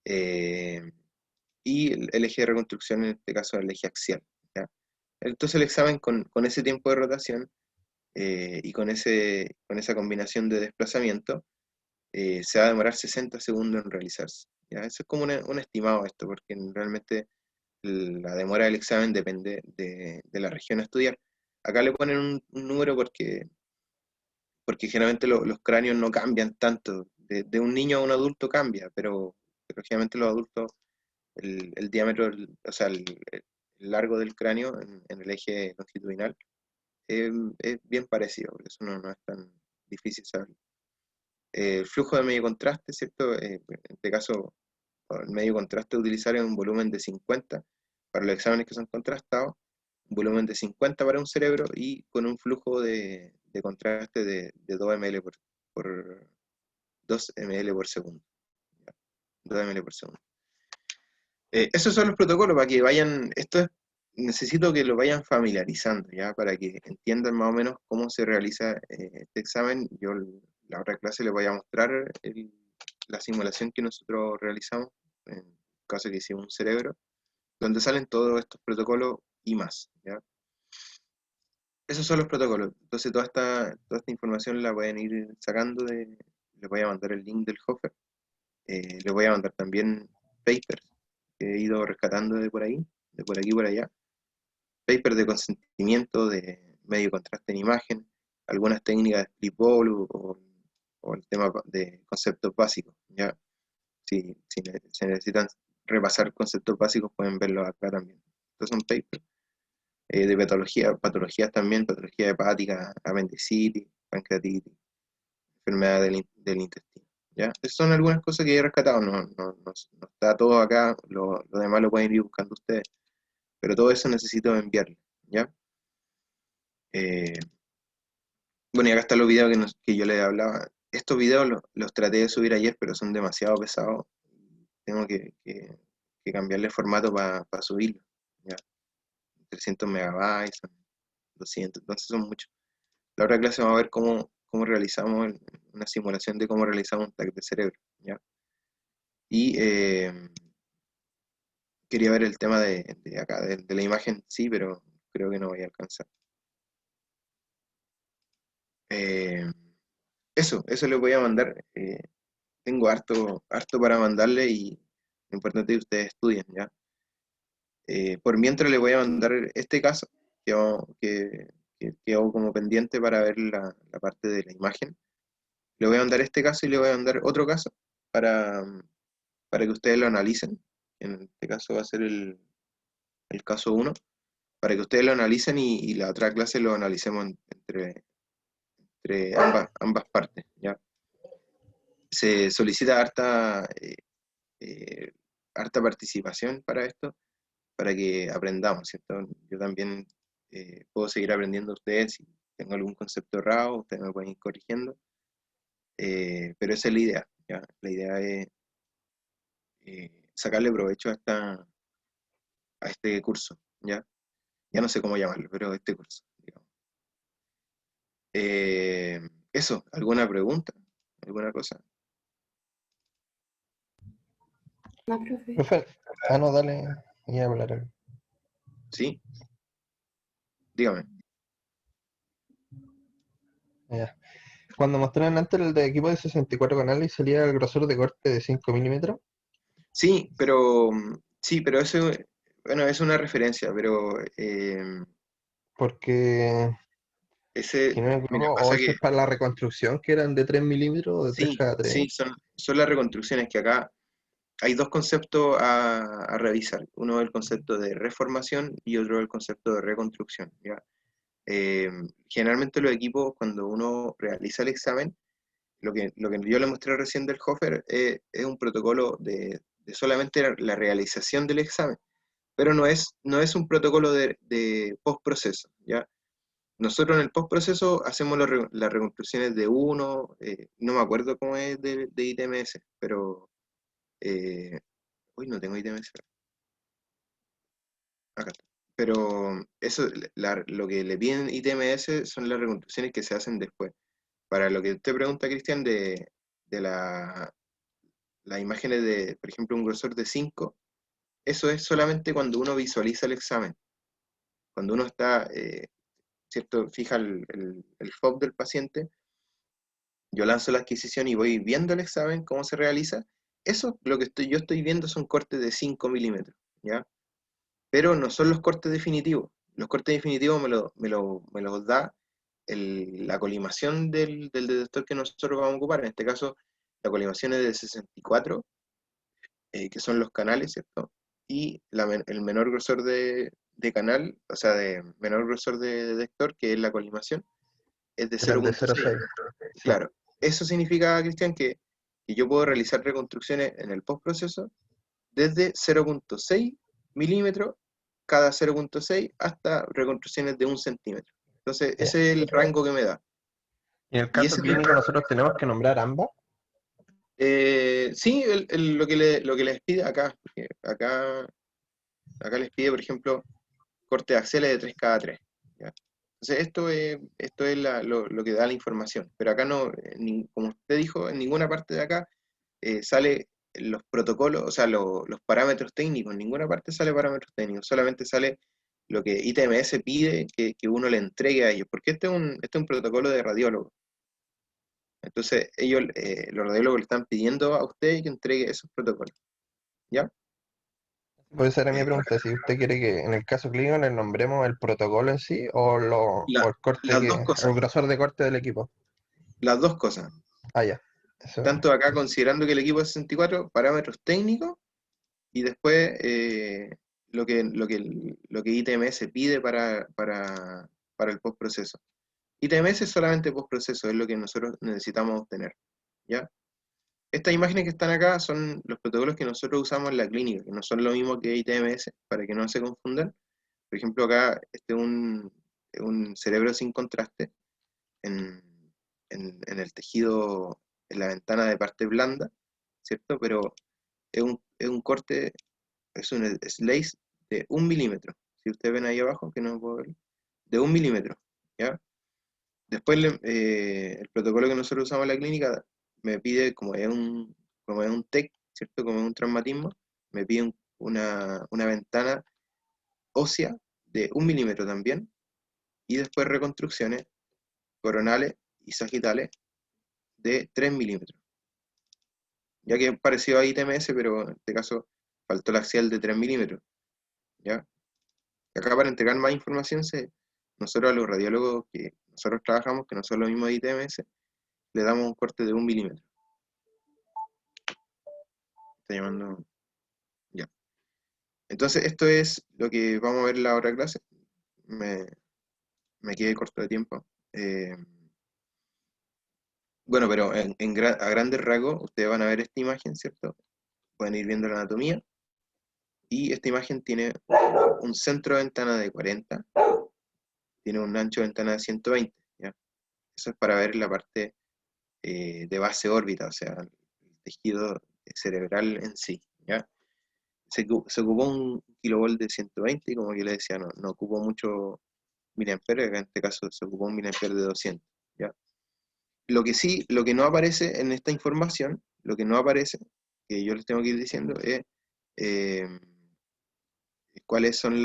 Y el eje de reconstrucción, en este caso el eje axial, ¿ya? Entonces el examen con ese tiempo de rotación y con esa combinación de desplazamiento se va a demorar 60 segundos en realizarse, ¿ya? Eso es como un estimado esto, porque realmente la demora del examen depende de la región a estudiar. Acá le ponen un número porque generalmente los cráneos no cambian tanto. De un niño a un adulto cambia, pero generalmente los adultos, el diámetro, o sea, el largo del cráneo en el eje longitudinal es bien parecido, por eso no es tan difícil saberlo. El flujo de medio contraste, ¿cierto? En este caso, el medio contraste a utilizar es un volumen de 50 para los exámenes que son contrastados, un volumen de 50 para un cerebro y con un flujo de contraste de 2 ml por 2 ml por segundo. 2 ml por segundo. Esos son los protocolos para que vayan. Esto es necesito que lo vayan familiarizando, ¿ya? Para que entiendan más o menos cómo se realiza este examen. Yo la otra clase les voy a mostrar la simulación que nosotros realizamos, en el caso que hicimos un cerebro, donde salen todos estos protocolos y más, ¿ya? Esos son los protocolos. Entonces toda esta información la pueden ir sacando les voy a mandar el link del Hofer. Les voy a mandar también papers que he ido rescatando de por ahí, de por aquí y por allá. Papers de consentimiento, de medio contraste en imagen, algunas técnicas de split ball o el tema de conceptos básicos, ¿ya? Si se necesitan repasar conceptos básicos, pueden verlos acá también. Estos son papers de patologías también, patología hepática, apendicitis, pancreatitis, enfermedad del intestino, ¿ya? Esas son algunas cosas que he rescatado, no está todo acá, lo demás lo pueden ir buscando ustedes, pero todo eso necesito enviarlo, ¿ya? Bueno, y acá están los videos que yo les hablaba. Estos videos los traté de subir ayer, pero son demasiado pesados. Tengo que cambiarle el formato para subirlo, ¿ya? 300 megabytes, son 200, entonces son muchos. La otra clase vamos a ver cómo realizamos una simulación de cómo realizamos un TAC de cerebro, ¿ya? Y quería ver el tema de acá, de la imagen, sí, pero creo que no voy a alcanzar. Eso les voy a mandar. Tengo harto para mandarle y lo importante es que ustedes estudien, ¿ya? Por mientras les voy a mandar este caso que hago como pendiente para ver la parte de la imagen. Le voy a mandar este caso y le voy a mandar otro caso para que ustedes lo analicen. En este caso va a ser el caso 1, para que ustedes lo analicen y la otra clase lo analicemos entre ambas partes, ¿ya? Se solicita harta participación para esto, para que aprendamos, ¿cierto? Yo también puedo seguir aprendiendo de ustedes. Si tengo algún concepto errado, ustedes me pueden ir corrigiendo, pero esa es la idea, ¿ya? La idea es sacarle provecho a este curso, ¿ya? Ya no sé cómo llamarlo, pero este curso, digamos. Eso, ¿alguna pregunta? ¿Alguna cosa? No, profe. Profe, no, dale, y a hablar algo. ¿Sí? Dígame. Ya. Cuando mostraron antes el de equipo de 64 canales salía el grosor de corte de 5 milímetros. Sí, pero eso, bueno, es una referencia, pero Porque, si ese, no me mira, equivoco, o pasa eso que es para la reconstrucción, que eran de 3 milímetros o de 3 sí, cada 3. son las reconstrucciones que acá hay dos conceptos a revisar. Uno es el concepto de reformación y otro el concepto de reconstrucción, ¿ya? Generalmente los equipos, cuando uno realiza el examen, lo que yo le mostré recién del Hofer es un protocolo de solamente la realización del examen, pero no es un protocolo de postproceso, ¿ya? Nosotros en el postproceso hacemos las reconstrucciones de uno, no me acuerdo cómo es de ITMS, pero uy, no tengo ITMS. Acá está. Pero eso, lo que le piden ITMS son las reconstrucciones que se hacen después. Para lo que usted pregunta, Cristian, de las imágenes de, por ejemplo, un grosor de 5, eso es solamente cuando uno visualiza el examen. Cuando uno está, ¿cierto? Fija el FOB del paciente, yo lanzo la adquisición y voy viendo el examen, cómo se realiza. Eso, lo que yo estoy viendo son cortes de 5 milímetros, ¿ya? Pero no son los cortes definitivos. Los cortes definitivos me los da la colimación del detector que nosotros vamos a ocupar. En este caso, la colimación es de 64, que son los canales, ¿cierto? Y el menor grosor de canal, o sea, de menor grosor de detector, que es la colimación, es de Eran de 0.6. 0,6. Claro, eso significa, Cristian, que yo puedo realizar reconstrucciones en el postproceso desde 0.6 milímetros cada 0.6 hasta reconstrucciones de 1 centímetro. Entonces, Ya. ese es el rango que me da. Y en el Y caso ese clínico nosotros tenemos que nombrar ambas. sí, lo que les pide acá, porque acá les pide, por ejemplo, cortes axiales de 3 cada 3. ¿Ya? Entonces esto es lo que da la información, pero acá no, como usted dijo, en ninguna parte de acá sale los protocolos, o sea, los parámetros técnicos, en ninguna parte sale parámetros técnicos, solamente sale lo que ITMS pide que uno le entregue a ellos, porque este es un protocolo de radiólogo. Entonces ellos, los radiólogos le están pidiendo a usted que entregue esos protocolos. ¿Ya? Pues esa era mi pregunta, si usted quiere que en el caso clínico le nombremos el protocolo en sí o el corte Las dos el cosas, grosor de corte del equipo. las dos cosas. Ah, ya. Eso. Tanto acá considerando que el equipo es 64, parámetros técnicos, y después lo que ITMS pide para el postproceso. ITMS es solamente postproceso, es lo que nosotros necesitamos obtener. ¿Ya? Estas imágenes que están acá son los protocolos que nosotros usamos en la clínica, que no son lo mismo que ITMS, para que no se confundan. Por ejemplo, acá este es un cerebro sin contraste en el tejido, en la ventana de parte blanda, ¿cierto? Pero es un corte, es un slice de 1 milímetro. Si ustedes ven ahí abajo, que no puedo ver, de 1 milímetro, ¿ya? Después el protocolo que nosotros usamos en la clínica me pide, como es un TEC, ¿cierto? Como es un traumatismo, me pide una ventana ósea de 1 milímetro también, y después reconstrucciones coronales y sagitales de 3 milímetros. Ya que es parecido a ITMS, pero en este caso faltó el axial de 3 milímetros. ¿Ya? Acá para entregar más información, nosotros a los radiólogos que nosotros trabajamos, que no son lo mismo de ITMS, le damos un corte de 1 milímetro. Está llamando. Ya. Entonces, esto es lo que vamos a ver en la otra clase. Me quedé corto de tiempo. Bueno, pero a grandes rasgos, ustedes van a ver esta imagen, ¿cierto? Pueden ir viendo la anatomía. Y esta imagen tiene un centro de ventana de 40, tiene un ancho de ventana de 120. ¿Ya? Eso es para ver la parte de base órbita, o sea, el tejido cerebral en sí. ¿Ya? Se ocupó un kilovolt de 120 y como yo les decía, no ocupó mucho miliamperes, en este caso se ocupó un miliamper de 200. ¿Ya? Lo que no aparece en esta información, lo que no aparece, que yo les tengo que ir diciendo, es cuáles son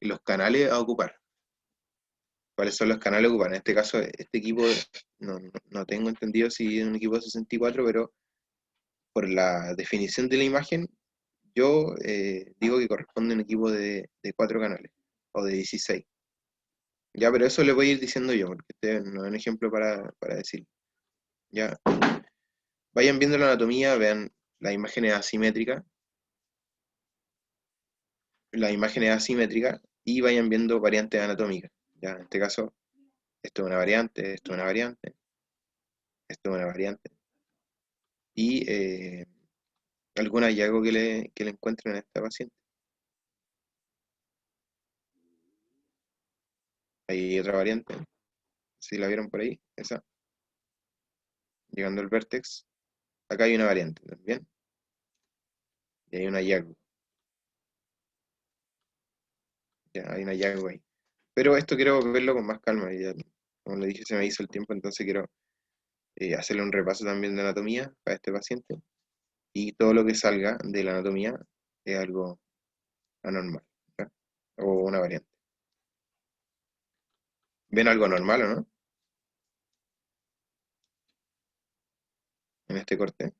los canales a ocupar. ¿Cuáles son los canales a ocupar? En este caso, este equipo, no tengo entendido si es un equipo de 64, pero por la definición de la imagen, yo digo que corresponde a un equipo de 4 canales, o de 16. Ya, pero eso le voy a ir diciendo yo, porque este no es un ejemplo para decir. Ya, vayan viendo la anatomía, vean las imágenes asimétricas, y vayan viendo variantes anatómicas. Ya, en este caso, esto es una variante, esto es una variante, esto es una variante. Y algún hallazgo que le encuentren a esta paciente. Hay otra variante, si la vieron por ahí, esa. Llegando al vértex. Acá hay una variante también. Y hay un hallazgo. Ya, hay un hallazgo ahí. Pero esto quiero verlo con más calma. Y ya, como le dije, se me hizo el tiempo, entonces quiero hacerle un repaso también de anatomía para este paciente. Y todo lo que salga de la anatomía es algo anormal, ¿ya? O una variante. ¿Ven algo normal o no? En este corte.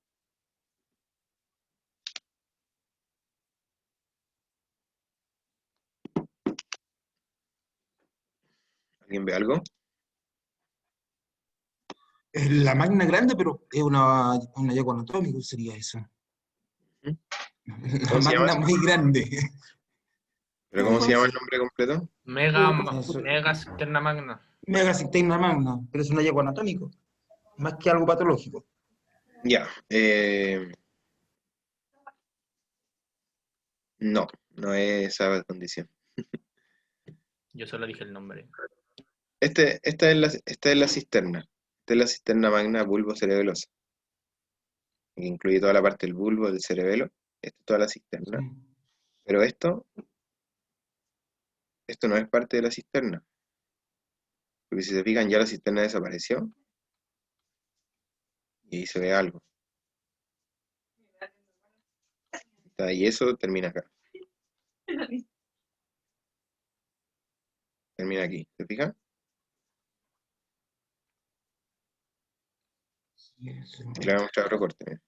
¿Alguien ve algo? Es la magna grande, pero es una hallazgo anatómico, sería eso. ¿Mm? La ¿Cómo se llama magna eso? muy grande. ¿Pero cómo se llama el nombre completo? Eso. Mega cisterna magna. Mega cisterna magna, pero es un hallazgo anatómico, más que algo patológico. Ya. No es esa condición. Yo solo dije el nombre. Esta es la cisterna. Esta es la cisterna magna bulbo-cerebelosa. Que incluye toda la parte del bulbo, del cerebelo. Esta es toda la cisterna. Sí. Pero esto no es parte de la cisterna. Porque si se fijan, ya la cisterna desapareció y ahí se ve algo. Y eso termina acá. Termina aquí. ¿Se fijan? Sí, eso Y le voy a mostrar otro corte. Miren.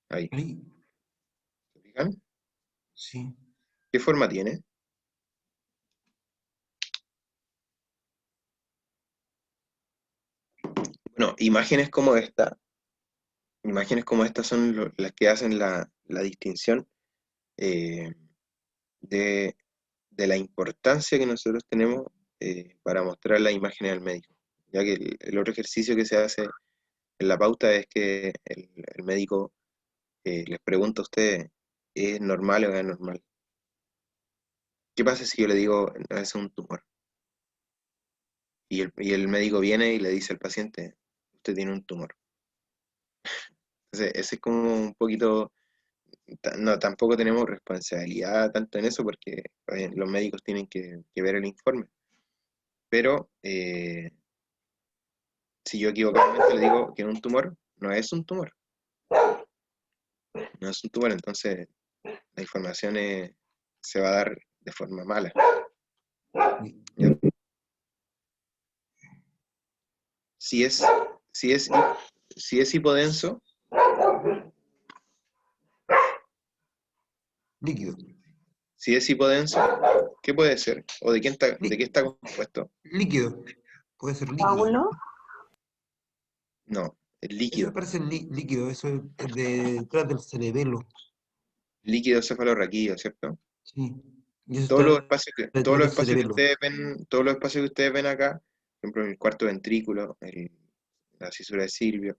Ahí. Ahí, ¿Se fijan? sí. ¿Qué forma tiene? Bueno, imágenes como esta son las que hacen la distinción eh, de, de la importancia que nosotros tenemos para mostrar las imágenes al médico. Ya que el otro ejercicio que se hace en la pauta es que el médico les pregunta a ustedes, ¿es normal o es anormal? ¿Qué pasa si yo le digo, no, es un tumor? Y el médico viene y le dice al paciente, usted tiene un tumor. Entonces, ese es como un poquito, no, tampoco tenemos responsabilidad tanto en eso porque los médicos tienen que ver el informe. Pero si yo equivocadamente le digo que es un tumor, no es un tumor. No es un tumor, entonces la información se va a dar de forma mala. ¿Ya? Si es, si es, si es hipodenso, Líquido. si es hipodenso, ¿qué puede ser? ¿O de qué está compuesto? Líquido. Puede ser líquido. ¿Coágulo? No, es Eso líquido. me parece líquido, eso es detrás del cerebelo. Líquido cefalorraquídeo, ¿cierto? Sí. Y eso Todos los está espacios detrás del cerebelo. todos los espacios que ustedes ven acá, por ejemplo, en el cuarto ventrículo, la cisura de Silvio,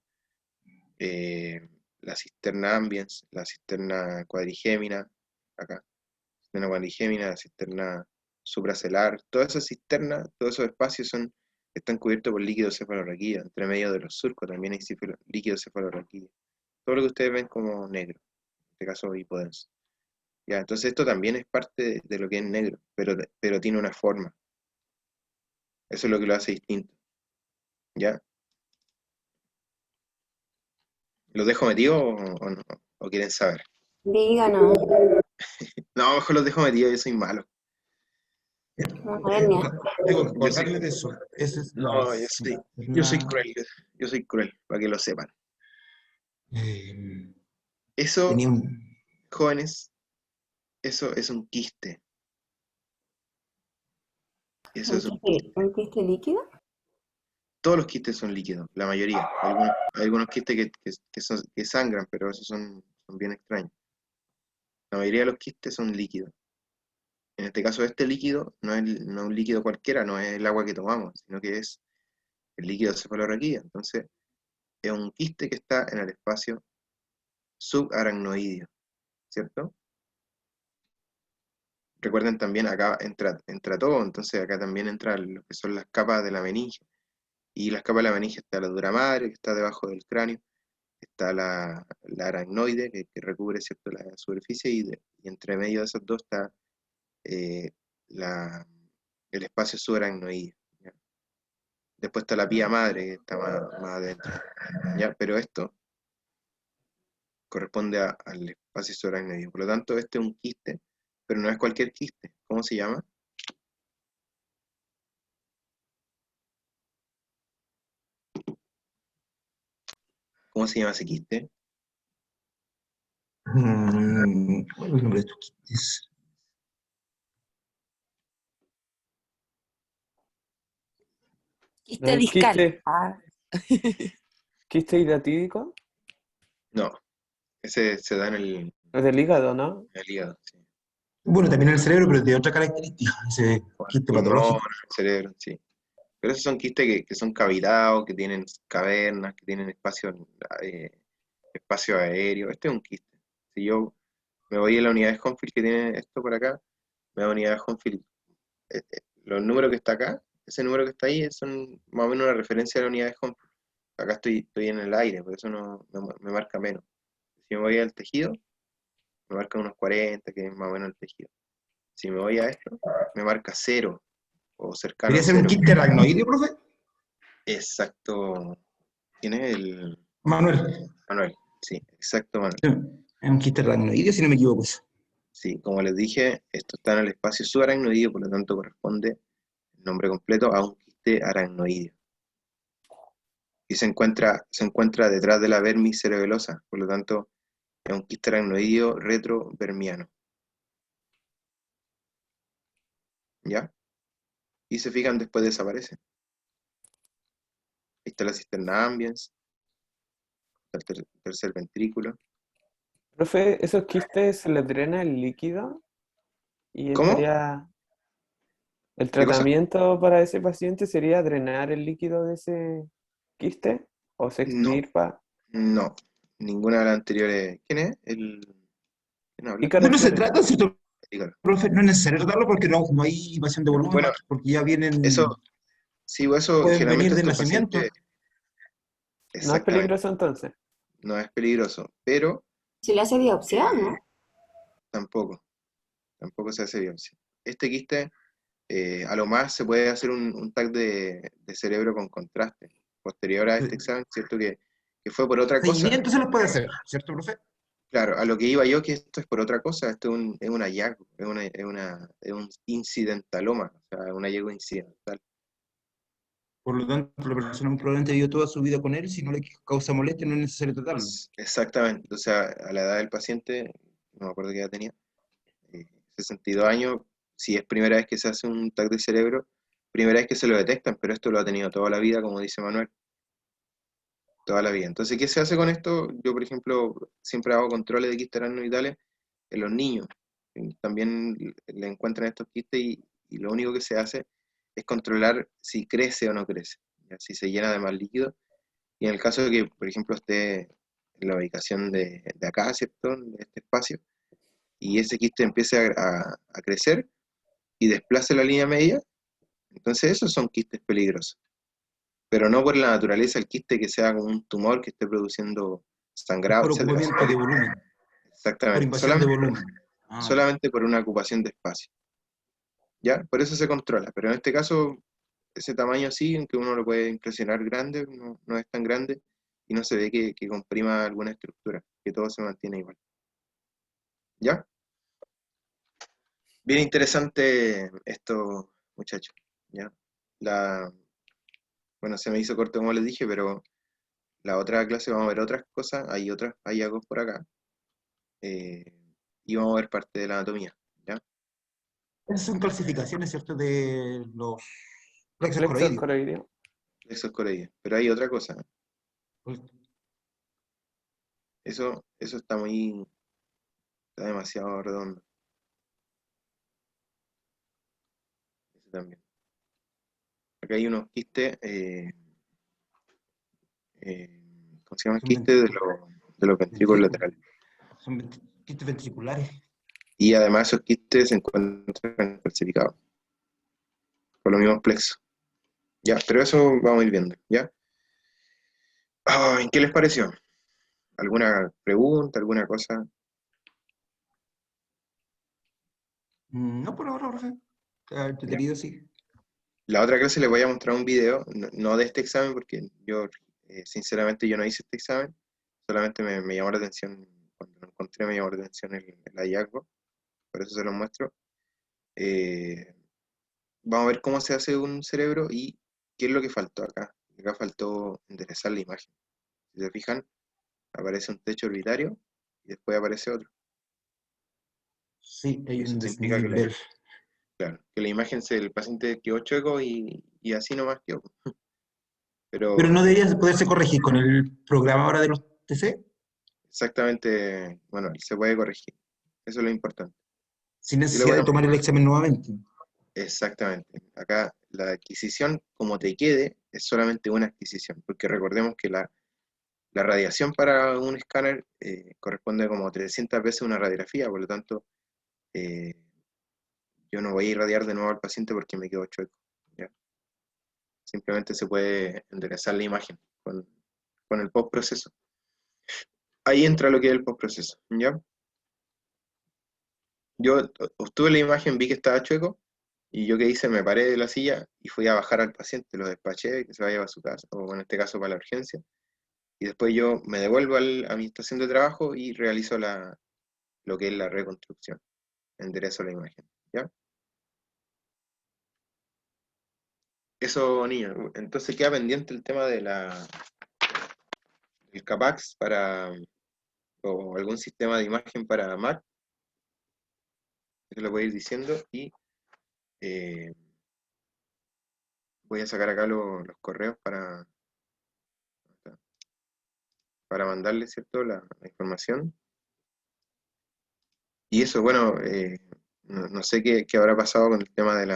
la cisterna ambiens, la cisterna quadrigémina, acá, cisterna quadrigémina, la cisterna supracelular, todas esas cisternas, todos esos espacios están cubiertos por líquido cefalorraquídeo, entre medio de los surcos también hay líquido cefalorraquídeo. Todo lo que ustedes ven como negro, en este caso hipodenso. Ya, entonces esto también es parte de lo que es negro, pero tiene una forma. Eso es lo que lo hace distinto. ¿Ya? ¿Los dejo metidos o no? ¿O quieren saber? Díganos. No, mejor los dejo metidos, yo soy malo. Hernia. Tengo que Yo soy, colgarme de eso. Esa es la no, yo soy cisterna. cruel, yo soy cruel, para que lo sepan. eh, Eso, tenía un. jóvenes, eso es un quiste. Eso es un quiste. ¿Un quiste líquido? Todos los quistes son líquidos, la mayoría. Hay algunos quistes que sangran, pero esos son bien extraños. La mayoría de los quistes son líquidos. En este caso, este líquido no es un líquido cualquiera, no es el agua que tomamos, sino que es el líquido cefalorraquídeo. Entonces, es un quiste que está en el espacio subaracnoideo, ¿cierto? Recuerden también, acá entra todo, entonces acá también entran lo que son las capas de la meninge. Y las capas de la meninge está la dura madre, que está debajo del cráneo, está la aracnoide, que recubre, ¿cierto?, la superficie, y entre medio de esos dos está eh, la- el espacio subaracnoideo. ¿Ya? Después está la pía madre, que está más adentro. ¿Ya? Pero esto corresponde al espacio subaracnoideo. Por lo tanto, este es un quiste, pero no es cualquier quiste. ¿Cómo se llama? ¿Cómo se llama ese quiste? ¿Cuál es el nombre de estos quistes? Quiste ¿El discal. quiste, Ah, quiste hidratídico? No, ese se da Es del hígado, ¿no? en el hígado, sí. Bueno, también el cerebro, pero de otra característica. Ese O en el quiste pulmón, en patológico. el cerebro, sí. Pero esos son quistes que son cavitados, que tienen cavernas, que tienen eh, espacio aéreo. Este es un quiste. Si yo me voy a la unidad de Schoenfield que tiene esto por acá, me voy a la unidad de Schoenfield. Los números que está acá, ese número que está ahí, son más o menos una referencia a la unidad de Schoenfield. acá estoy en el aire, por eso no me marca menos. Si me voy al tejido, me marca unos 40, que es más o menos el tejido. Si me voy a esto, me marca 0 o cercano ¿Quería a hacer un 0. quiste aracnoideo, profe? Exacto. ¿Quién es el Manuel. Manuel? Sí, exacto, Manuel. Es un quiste aracnoideo, si no me equivoco. Eso. Sí, como les dije, esto está en el espacio subaracnoideo, por lo tanto corresponde el nombre completo a un quiste aracnoideo. Y se encuentra detrás de la vermis cerebelosa, por lo tanto es un quiste aracnoideo retrovermiano. ¿Ya? Y se fijan, después desaparece. Ahí está la cisterna ambiens, el tercer ventrículo. Profe, esos quistes se les drena el líquido y ¿Cómo? estaría. El ¿Qué cosa? tratamiento para ese paciente sería drenar el líquido de ese quiste o se No, extirpa. no. Ninguna de las anteriores. ¿Quién es? ¿Quién habla? Ícaro Bueno, se Flores. trata, ¿cierto, Dígalo. profe? No es necesario tratarlo porque no hay invasión de volumen, Bueno, porque ya vienen, eso, sí, eso pueden venir generalmente de estos nacimiento. pacientes, No es exactamente, peligroso entonces. no es peligroso, pero ¿Se le hace biopsia o no? tampoco se hace biopsia. Este quiste, a lo más se puede hacer un TAC de cerebro con contraste. Posterior a este examen, ¿cierto? Que fue por otra cosa. Seguimiento se los puede hacer, ¿cierto, profe? Claro, a lo que iba yo, que esto es por otra cosa, esto es un hallazgo, es un incidentaloma, o sea, un hallazgo incidental. Por lo tanto, la persona probablemente vivió toda su vida con él, si no le causa molestia, no es necesario tratarlo. Exactamente, o sea, a la edad del paciente, no me acuerdo qué edad tenía, 62 años, si es primera vez que se hace un TAC de cerebro, primera vez que se lo detectan, pero esto lo ha tenido toda la vida, como dice Manuel, toda la vida. Entonces, ¿qué se hace con esto? Yo, por ejemplo, siempre hago controles de quistes aracnoidales en los niños. También le encuentran estos quistes y lo único que se hace es controlar si crece o no crece, ¿ya? Si se llena de más líquido. Y en el caso de que, por ejemplo, esté en la ubicación de acá, ¿cierto? De este espacio, y ese quiste empiece a crecer y desplace la línea media, entonces esos son quistes peligrosos. Pero no por la naturaleza del quiste que sea como un tumor que esté produciendo sangrado, Por etcétera. ocupamiento de volumen, por Exactamente, invasión de volumen. solamente por una ocupación de espacio. ¿Ya? Por eso se controla, pero en este caso, ese tamaño sí, aunque uno lo puede impresionar grande, no es tan grande y no se ve que comprima alguna estructura, que todo se mantiene igual. ¿Ya? Bien interesante esto, muchachos. ¿Ya? Bueno, se me hizo corto como les dije, pero la otra clase vamos a ver otras cosas, hay algo por acá, eh, y vamos a ver parte de la anatomía, ¿ya? Esas son clasificaciones, ¿cierto? De los plexos Plexo coroideos. coroideo. Eso es Corella. Pero hay otra cosa, Pues, eso está demasiado redondo, ese también. Acá hay unos quistes, ¿cómo se llama? son Quistes de los ventrículos laterales. son quistes ventriculares. Y además esos quistes se encuentran calcificados por los mismos plexos. Ya, pero eso vamos a ir viendo, ¿ya? ¿En qué les pareció? ¿Alguna pregunta, alguna cosa? No por ahora, profe. Está Ya. entretenido, sí. La otra clase les voy a mostrar un video, no de este examen, porque yo, sinceramente, yo no hice este examen, solamente me llamó la atención, cuando lo encontré me llamó la atención el hallazgo, por eso se lo muestro. Vamos a ver cómo se hace un cerebro y qué es lo que faltó acá. Acá faltó enderezar la imagen. Si se fijan, aparece un techo orbitario y después aparece otro. Sí, hay Y eso un significa que desnivel. claro, que la imagen del paciente quedó chueco y así nomás quedó. Pero Pero no debería poderse corregir con el programa ahora de los TC, exactamente, bueno, se puede corregir. Eso es lo importante. sin Yo le necesidad voy de a tomar el examen nuevamente. exactamente. Acá la adquisición, como te quede, es solamente una adquisición, porque recordemos que la radiación para un escáner corresponde como 300 veces una radiografía, por lo tanto, eh, yo no voy a irradiar de nuevo al paciente porque me quedo chueco, ¿ya? Simplemente se puede enderezar la imagen con el postproceso. Ahí entra lo que es el postproceso, ¿ya? Yo obtuve la imagen, vi que estaba chueco, y yo qué hice, me paré de la silla y fui a bajar al paciente, lo despaché, que se vaya a su casa, o en este caso para la urgencia, y después yo me devuelvo a mi estación de trabajo y realizo lo que es la reconstrucción, enderezo la imagen, ¿ya? Eso, niño, entonces queda pendiente el tema de el CAPAX o algún sistema de imagen para Mac, que lo voy a ir diciendo, y eh, voy a sacar acá los correos para mandarle, ¿cierto?, la información. Y eso, bueno, no sé qué habrá pasado con el tema de